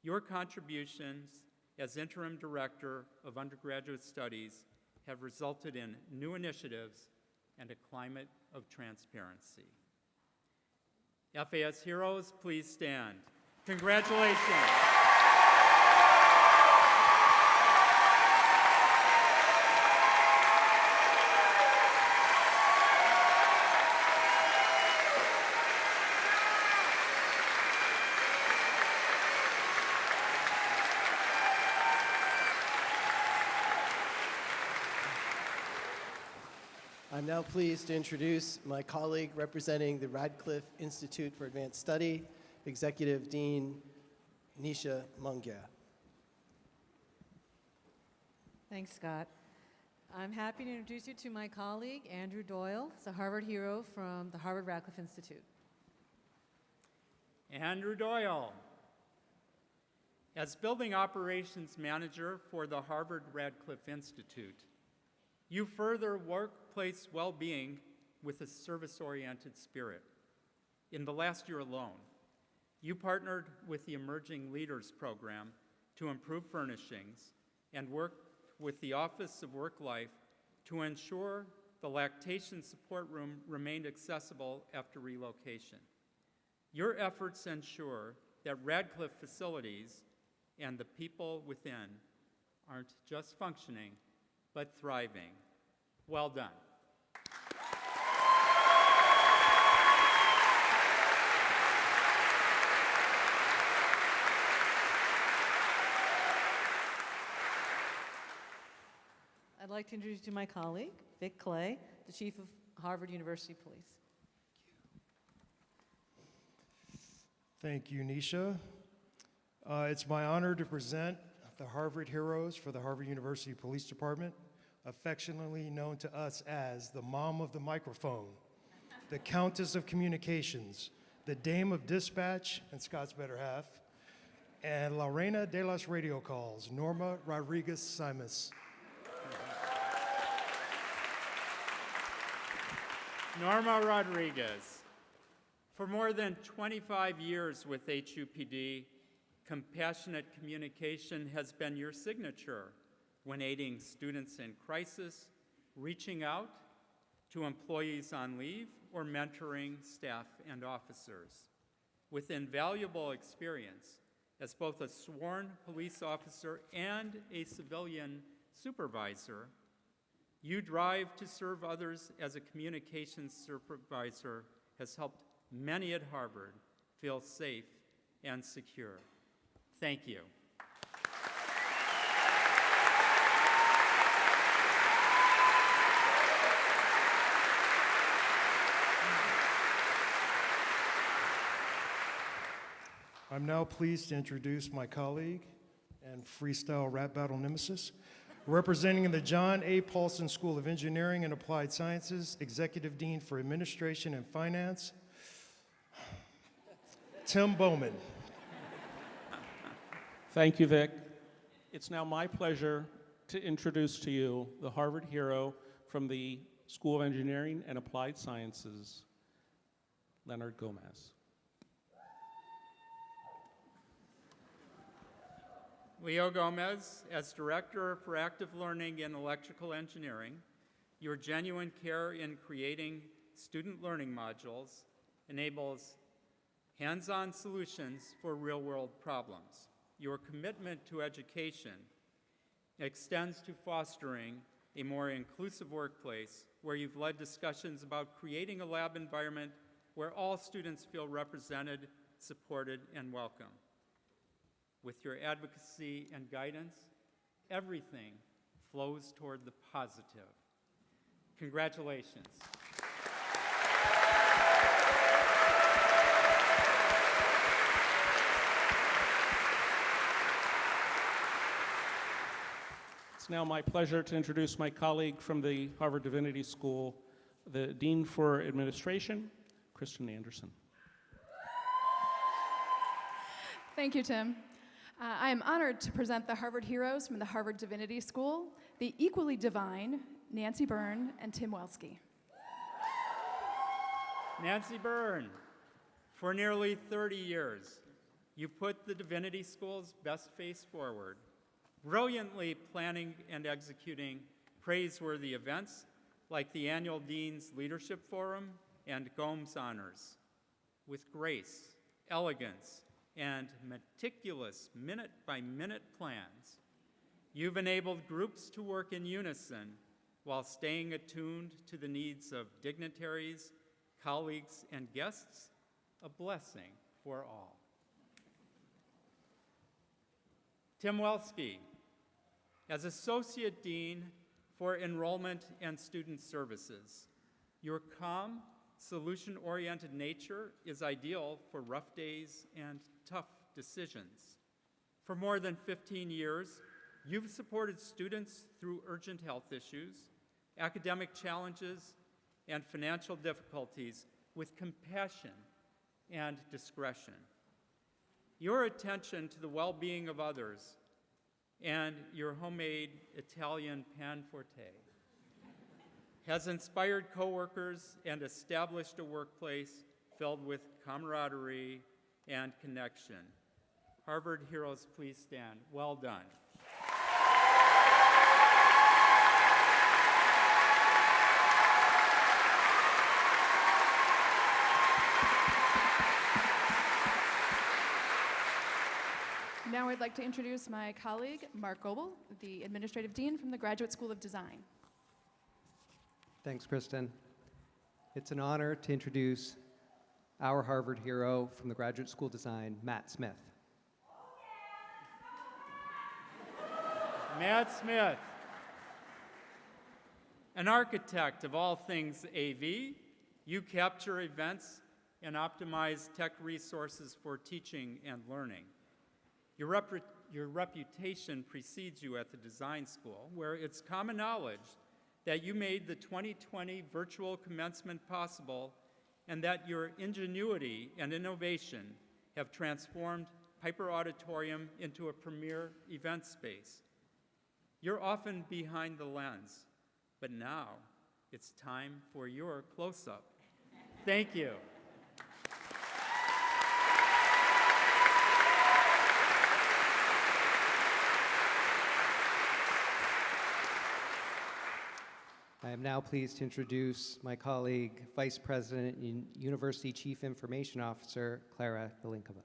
your contributions as interim director of undergraduate studies have resulted in new initiatives and a climate of transparency. FAS heroes, please stand. Congratulations.
I'm now pleased to introduce my colleague representing the Radcliffe Institute for Advanced Study, Executive Dean Nisha Mungia.
Thanks, Scott. I'm happy to introduce you to my colleague, Andrew Doyle. He's a Harvard hero from the Harvard Radcliffe Institute.
Andrew Doyle. As Building Operations Manager for the Harvard Radcliffe Institute, you further workplace well-being with a service-oriented spirit. In the last year alone, you partnered with the Emerging Leaders Program to improve furnishings and worked with the Office of Work Life to ensure the lactation support room remained accessible after relocation. Your efforts ensure that Radcliffe facilities and the people within aren't just functioning, but thriving. Well done.
I'd like to introduce you to my colleague, Vic Clay, the Chief of Harvard University Police.
Thank you, Nisha. It's my honor to present the Harvard Heroes for the Harvard University Police Department, affectionately known to us as the Mom of the Microphone, the Countess of Communications, the Dame of Dispatch, and Scott's better half, and La Reina de las Radio Calls, Norma Rodriguez-Simas.
Norma Rodriguez. For more than 25 years with HUPD, compassionate communication has been your signature when aiding students in crisis, reaching out to employees on leave, or mentoring staff and officers. With invaluable experience as both a sworn police officer and a civilian supervisor, your drive to serve others as a communications supervisor has helped many at Harvard feel safe and secure. Thank you.
I'm now pleased to introduce my colleague and freestyle rap battle nemesis, representing the John A. Paulson School of Engineering and Applied Sciences, Executive Dean for Administration and Finance, Tim Bowman.
Thank you, Vic. It's now my pleasure to introduce to you the Harvard hero from the School of Engineering and Applied Sciences, Leonard Gomez.
Leo Gomez, as Director for Active Learning and Electrical Engineering, your genuine care in creating student learning modules enables hands-on solutions for real-world problems. Your commitment to education extends to fostering a more inclusive workplace where you've led discussions about creating a lab environment where all students feel represented, supported, and welcome. With your advocacy and guidance, everything flows toward the positive. Congratulations.
It's now my pleasure to introduce my colleague from the Harvard Divinity School, the Dean for Administration, Kristen Anderson.
Thank you, Tim. I am honored to present the Harvard heroes from the Harvard Divinity School, the equally divine Nancy Byrne and Tim Welsky.
Nancy Byrne, for nearly 30 years, you put the Divinity School's best face forward, brilliantly planning and executing praiseworthy events like the annual Dean's Leadership Forum and Gomes Honors. With grace, elegance, and meticulous minute-by-minute plans, you've enabled groups to work in unison while staying attuned to the needs of dignitaries, colleagues, and guests, a blessing for all. Tim Welsky, as Associate Dean for Enrollment and Student Services, your calm, solution-oriented nature is ideal for rough days and tough decisions. For more than 15 years, you've supported students through urgent health issues, academic challenges, and financial difficulties with compassion and discretion. Your attention to the well-being of others and your homemade Italian pan forte has inspired coworkers and established a workplace filled with camaraderie and connection. Harvard heroes, please stand. Well done.
Now I'd like to introduce my colleague, Mark Goebel, the Administrative Dean from the Graduate School of Design.
Thanks, Kristen. It's an honor to introduce our Harvard hero from the Graduate School of Design, Matt Smith.
Matt Smith, an architect of all things AV, you capture events and optimize tech resources for teaching and learning. Your reputation precedes you at the design school, where it's common knowledge that you made the 2020 virtual commencement possible and that your ingenuity and innovation have transformed Piper Auditorium into a premier event space. You're often behind the lens, but now it's time for your close-up. Thank you.
I am now pleased to introduce my colleague, Vice President and University Chief Information Officer, Clara Yelinkova.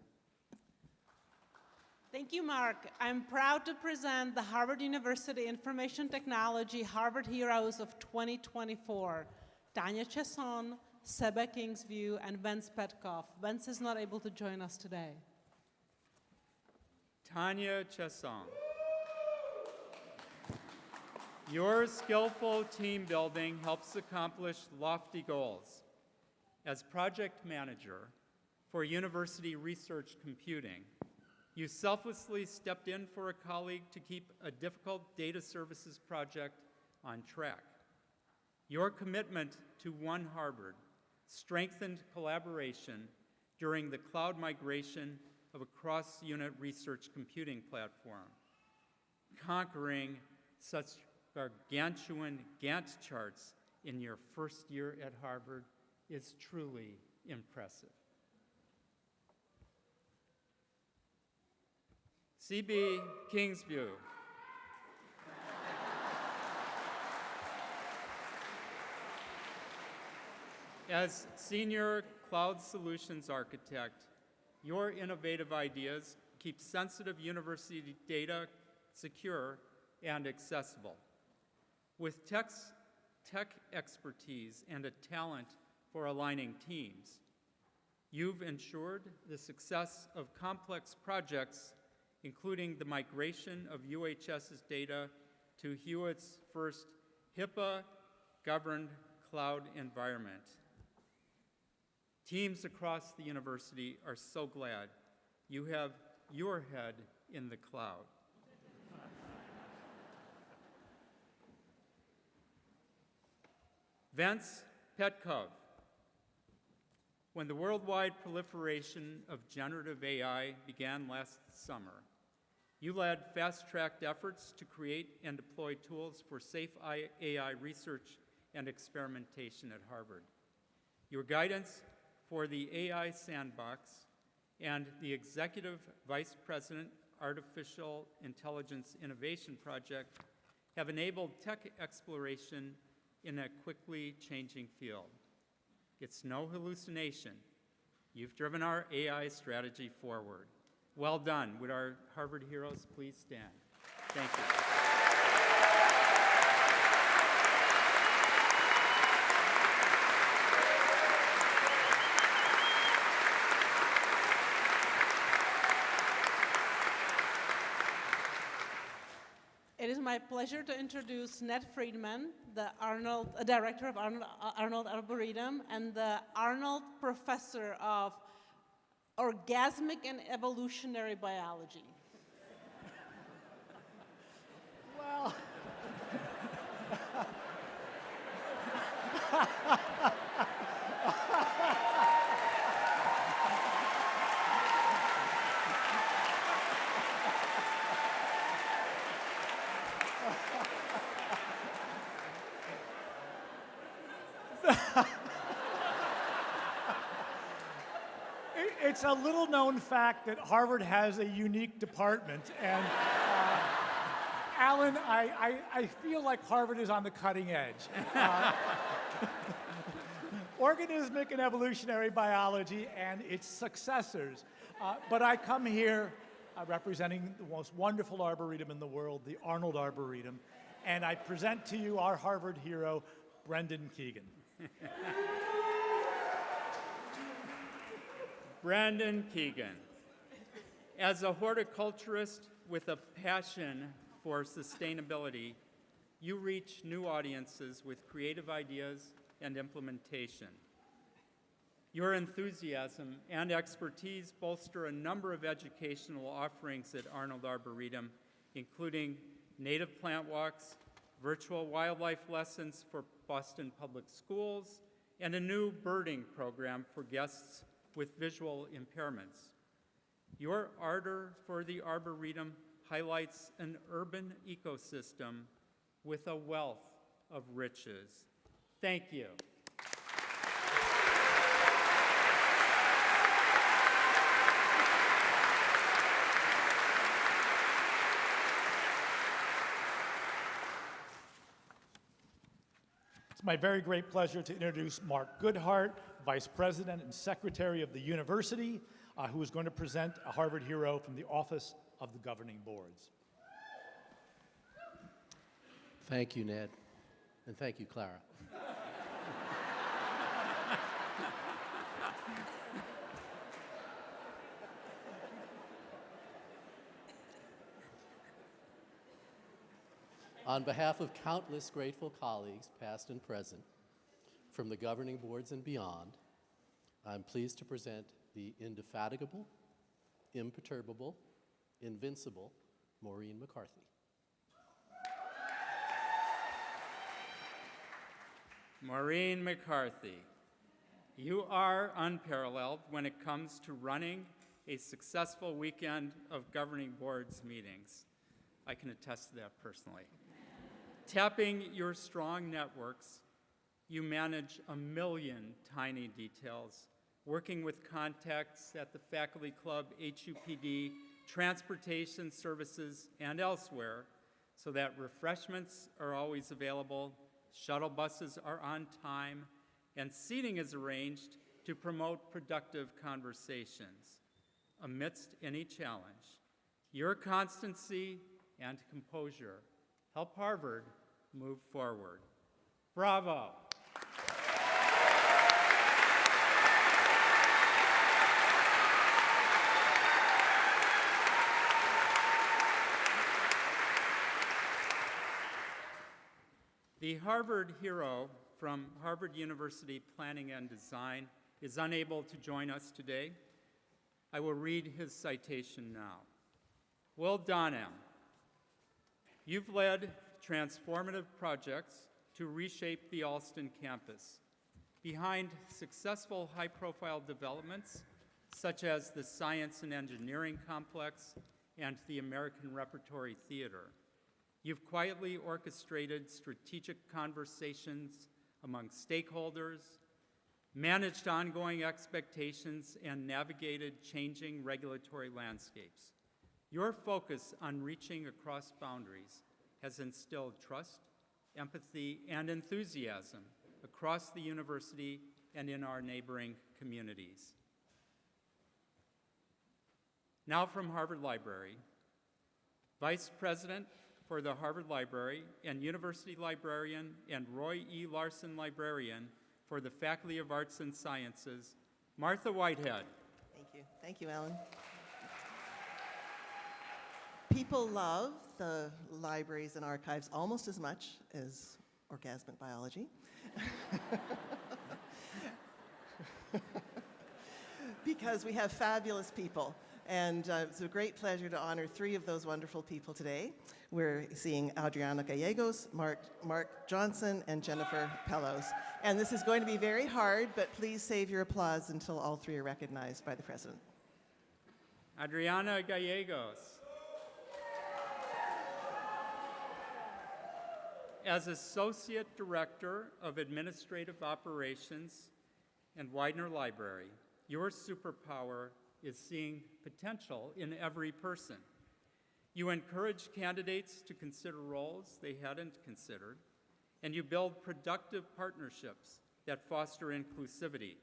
Thank you, Mark. I'm proud to present the Harvard University Information Technology Harvard Heroes of 2024, Tanya Chesson, Seba Kingsview, and Vance Petkoff. Vance is not able to join us today.
Tanya Chesson. Your skillful team building helps accomplish lofty goals. As project manager for University Research Computing, you selflessly stepped in for a colleague to keep a difficult data services project on track. Your commitment to One Harvard strengthened collaboration during the cloud migration of a cross-unit research computing platform. Conquering such gargantuan Gantt charts in your first year at Harvard is truly impressive. CB Kingsview. As Senior Cloud Solutions Architect, your innovative ideas keep sensitive university data secure and accessible. With tech expertise and a talent for aligning teams, you've ensured the success of complex projects, including the migration of UHS's data to Hewitt's first HIPAA-governed cloud environment. Teams across the university are so glad you have your head in the cloud. Vance Petkoff. When the worldwide proliferation of generative AI began last summer, you led fast-tracked efforts to create and deploy tools for safe AI research and experimentation at Harvard. Your guidance for the AI Sandbox and the Executive Vice President Artificial Intelligence Innovation Project have enabled tech exploration in a quickly changing field. It's no hallucination. You've driven our AI strategy forward. Well done. Would our Harvard heroes please stand? Thank you.
It is my pleasure to introduce Ned Friedman, the director of Arnold Arboretum and the Arnold Professor of Orgasmic and Evolutionary Biology.
Well, it's a little-known fact that Harvard has a unique department, and Alan, I feel like Harvard is on the cutting edge. Organismic and evolutionary biology and its successors. But I come here representing the most wonderful arboretum in the world, the Arnold Arboretum, and I present to you our Harvard hero, Brendan Keegan.
Brendan Keegan. As a horticulturist with a passion for sustainability, you reach new audiences with creative ideas and implementation. Your enthusiasm and expertise bolster a number of educational offerings at Arnold Arboretum, including native plant walks, virtual wildlife lessons for Boston Public Schools, and a new birding program for guests with visual impairments. Your ardor for the Arboretum highlights an urban ecosystem with a wealth of riches. Thank you.
It's my very great pleasure to introduce Mark Goodhart, Vice President and Secretary of the University, who is going to present a Harvard Hero from the Office of the Governing Boards.
Thank you, Ned, and thank you, Clara. On behalf of countless grateful colleagues, past and present, from the governing boards and beyond, I'm pleased to present the indefatigable, imperturbable, invincible Maureen McCarthy.
Maureen McCarthy, you are unparalleled when it comes to running a successful weekend of governing boards meetings. I can attest to that personally. Tapping your strong networks, you manage a million tiny details, working with contacts at the Faculty Club, HUPD, transportation services, and elsewhere, so that refreshments are always available, shuttle buses are on time, and seating is arranged to promote productive conversations. Amidst any challenge, your constancy and composure help Harvard move forward. Bravo. The Harvard Hero from Harvard University Planning and Design is unable to join us today. I will read his citation now. Will Donham, you've led transformative projects to reshape the Alston campus. Behind successful high-profile developments, such as the Science and Engineering Complex and the American Repertory Theater, you've quietly orchestrated strategic conversations among stakeholders, managed ongoing expectations, and navigated changing regulatory landscapes. Your focus on reaching across boundaries has instilled trust, empathy, and enthusiasm across the university and in our neighboring communities. Now from Harvard Library, Vice President for the Harvard Library and University Librarian and Roy E. Larson Librarian for the Faculty of Arts and Sciences, Martha Whitehead.
Thank you. Thank you, Alan. People love the libraries and archives almost as much as orgasmic biology. Because we have fabulous people. And it's a great pleasure to honor three of those wonderful people today. We're seeing Adriana Gallegos, Mark Johnson, and Jennifer Pellos. And this is going to be very hard, but please save your applause until all three are recognized by the President.
Adriana Gallegos. As Associate Director of Administrative Operations and Widener Library, your superpower is seeing potential in every person. You encourage candidates to consider roles they hadn't considered, and you build productive partnerships that foster inclusivity.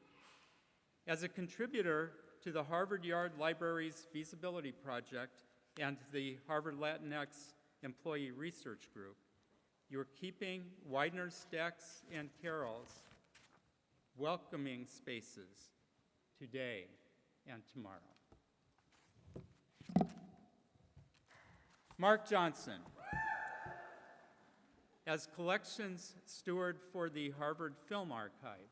As a contributor to the Harvard Yard Libraries Feasibility Project and the Harvard Latinx Employee Research Group, you're keeping Widener's Stacks and Carols welcoming spaces today and tomorrow. Mark Johnson, as collections steward for the Harvard Film Archive,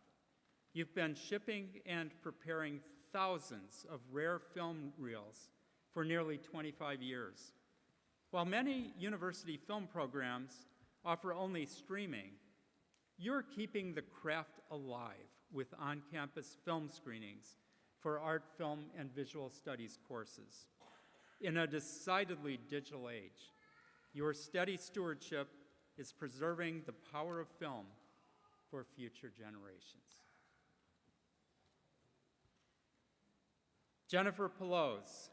you've been shipping and preparing thousands of rare film reels for nearly 25 years. While many university film programs offer only streaming, you're keeping the craft alive with on-campus film screenings for art, film, and visual studies courses. In a decidedly digital age, your steady stewardship is preserving the power of film for future generations. Jennifer Pellos.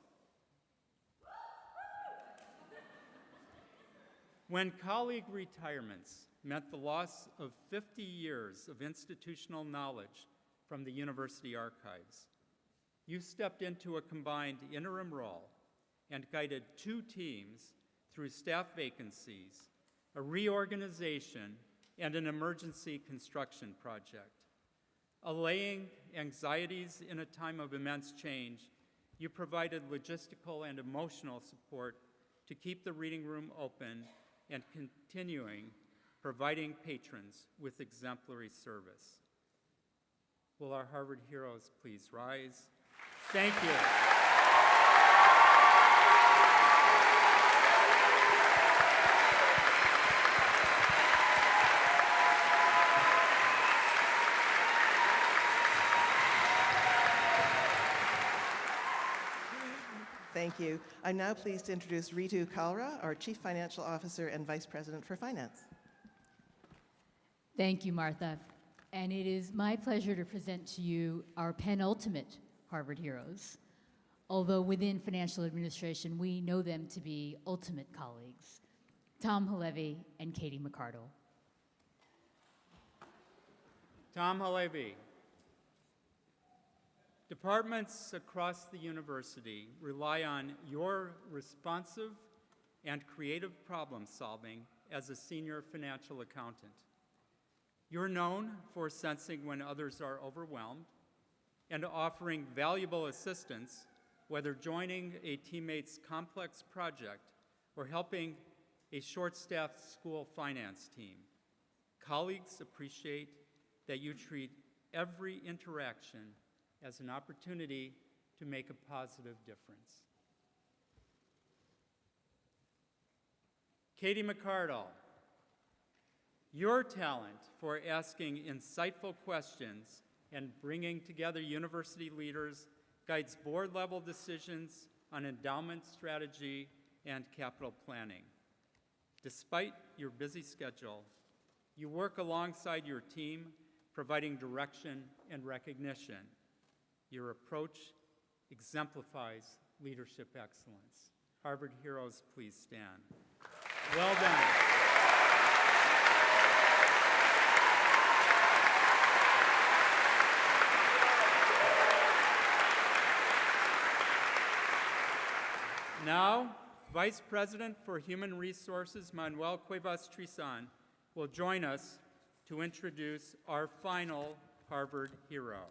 When colleague retirements meant the loss of 50 years of institutional knowledge from the university archives, you stepped into a combined interim role and guided 2 teams through staff vacancies, a reorganization, and an emergency construction project. Allaying anxieties in a time of immense change, you provided logistical and emotional support to keep the reading room open and continuing providing patrons with exemplary service. Will our Harvard heroes please rise? Thank you.
Thank you. I'm now pleased to introduce Ritu Kalra, our Chief Financial Officer and Vice President for Finance.
Thank you, Martha. And it is my pleasure to present to you our penultimate Harvard heroes. Although within financial administration, we know them to be ultimate colleagues, Tom Halevi and Katie McCardle.
Tom Halevi. Departments across the university rely on your responsive and creative problem solving as a senior financial accountant. You're known for sensing when others are overwhelmed and offering valuable assistance, whether joining a teammate's complex project or helping a short-staffed school finance team. Colleagues appreciate that you treat every interaction as an opportunity to make a positive difference. Katie McCardle, your talent for asking insightful questions and bringing together university leaders guides board-level decisions on endowment strategy and capital planning. Despite your busy schedule, you work alongside your team, providing direction and recognition. Your approach exemplifies leadership excellence. Harvard heroes, please stand. Well done. Now, Vice President for Human Resources, Manuel Cuevas-Trizan, will join us to introduce our final Harvard hero.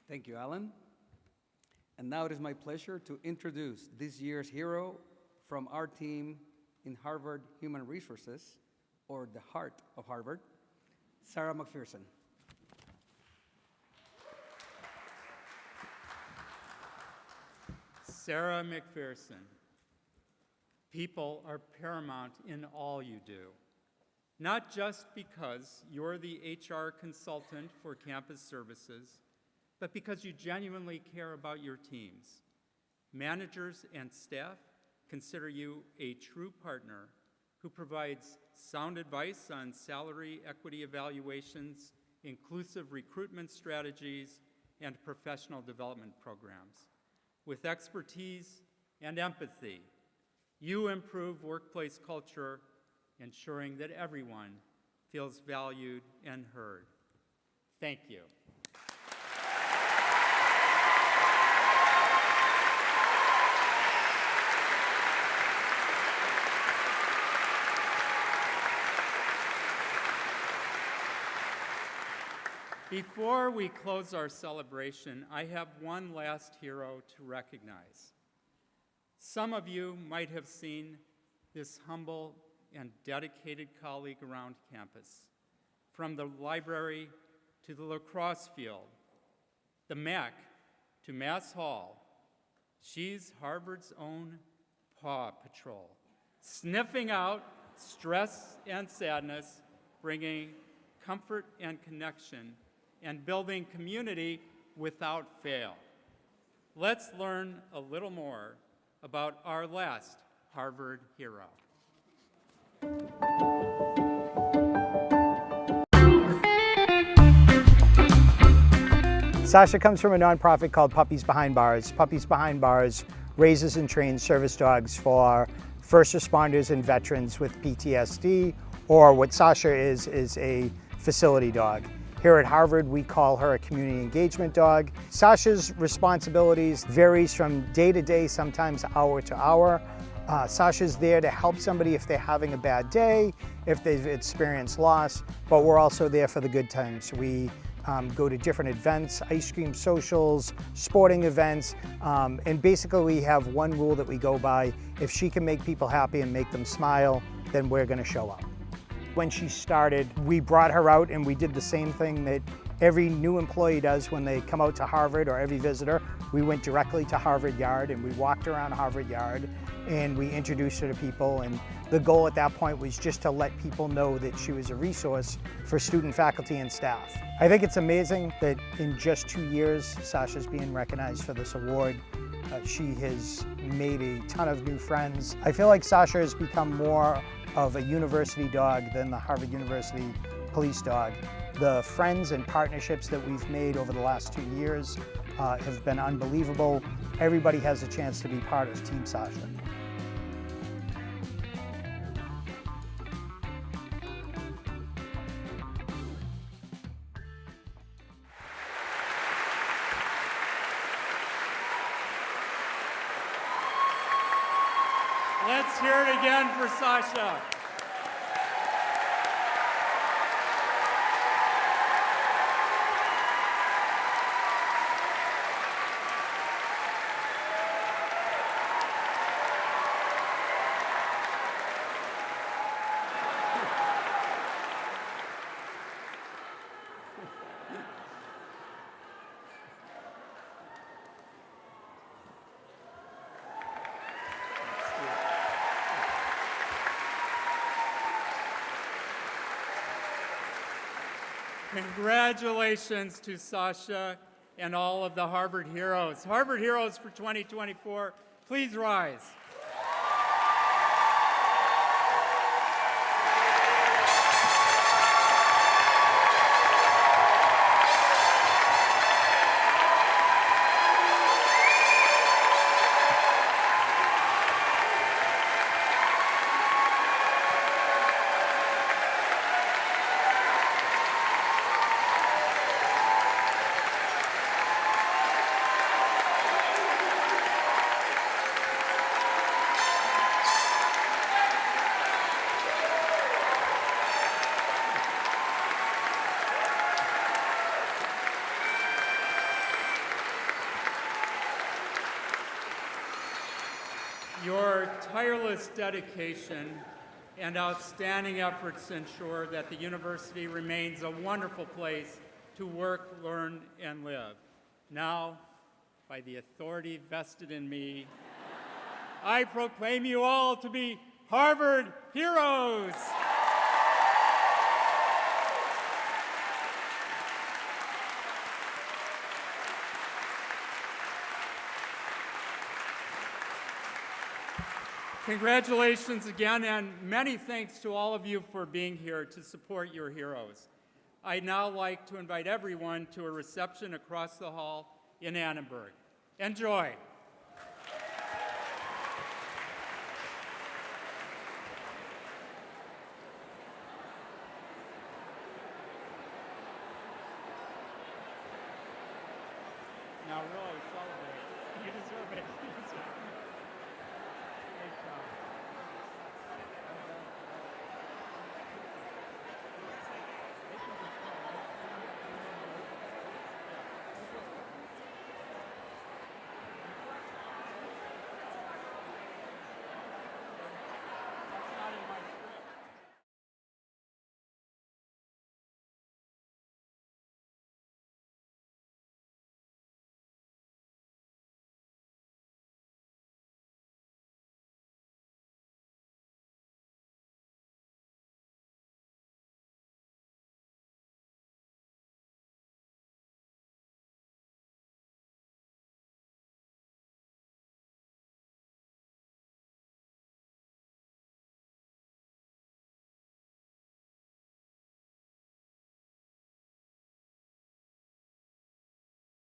Thank you, Alan. And now it is my pleasure to introduce this year's hero from our team in Harvard Human Resources, or the heart of Harvard, Sarah McPherson.
Sarah McPherson. People are paramount in all you do, not just because you're the HR consultant for campus services, but because you genuinely care about your teams. Managers and staff consider you a true partner who provides sound advice on salary equity evaluations, inclusive recruitment strategies, and professional development programs. With expertise and empathy, you improve workplace culture, ensuring that everyone feels valued and heard. Thank you. Before we close our celebration, I have one last hero to recognize. Some of you might have seen this humble and dedicated colleague around campus, from the library to the lacrosse field, the MAC to Mass Hall. She's Harvard's own Paw Patrol, sniffing out stress and sadness, bringing comfort and connection, and building community without fail. Let's learn a little more about our last Harvard hero.
Sasha comes from a nonprofit called Puppies Behind Bars. Puppies Behind Bars raises and trains service dogs for first responders and veterans with PTSD, or what Sasha is a facility dog. Here at Harvard, we call her a community engagement dog. Sasha's responsibilities varies from day to day, sometimes hour to hour. Sasha's there to help somebody if they're having a bad day, if they've experienced loss, but we're also there for the good times. We go to different events, ice cream socials, sporting events, and basically we have one rule that we go by. If she can make people happy and make them smile, then we're gonna show up. When she started, we brought her out and we did the same thing that every new employee does when they come out to Harvard, or every visitor. We went directly to Harvard Yard and we walked around Harvard Yard and we introduced her to people, and the goal at that point was just to let people know that she was a resource for student, faculty, and staff. I think it's amazing that in just 2 years, Sasha's being recognized for this award. She has made a ton of new friends. I feel like Sasha has become more of a university dog than the Harvard University police dog. The friends and partnerships that we've made over the last 2 years have been unbelievable. Everybody has a chance to be part of Team Sasha.
Let's hear it again for Sasha. Congratulations to Sasha and all of the Harvard Heroes. Harvard Heroes for 2024, please rise. Your tireless dedication and outstanding efforts ensure that the university remains a wonderful place to work, learn, and live. Now, by the authority vested in me, I proclaim you all to be Harvard Heroes. Congratulations again, and many thanks to all of you for being here to support your heroes. I'd now like to invite everyone to a reception across the hall in Annenberg. Enjoy. Now really celebrate. You deserve it.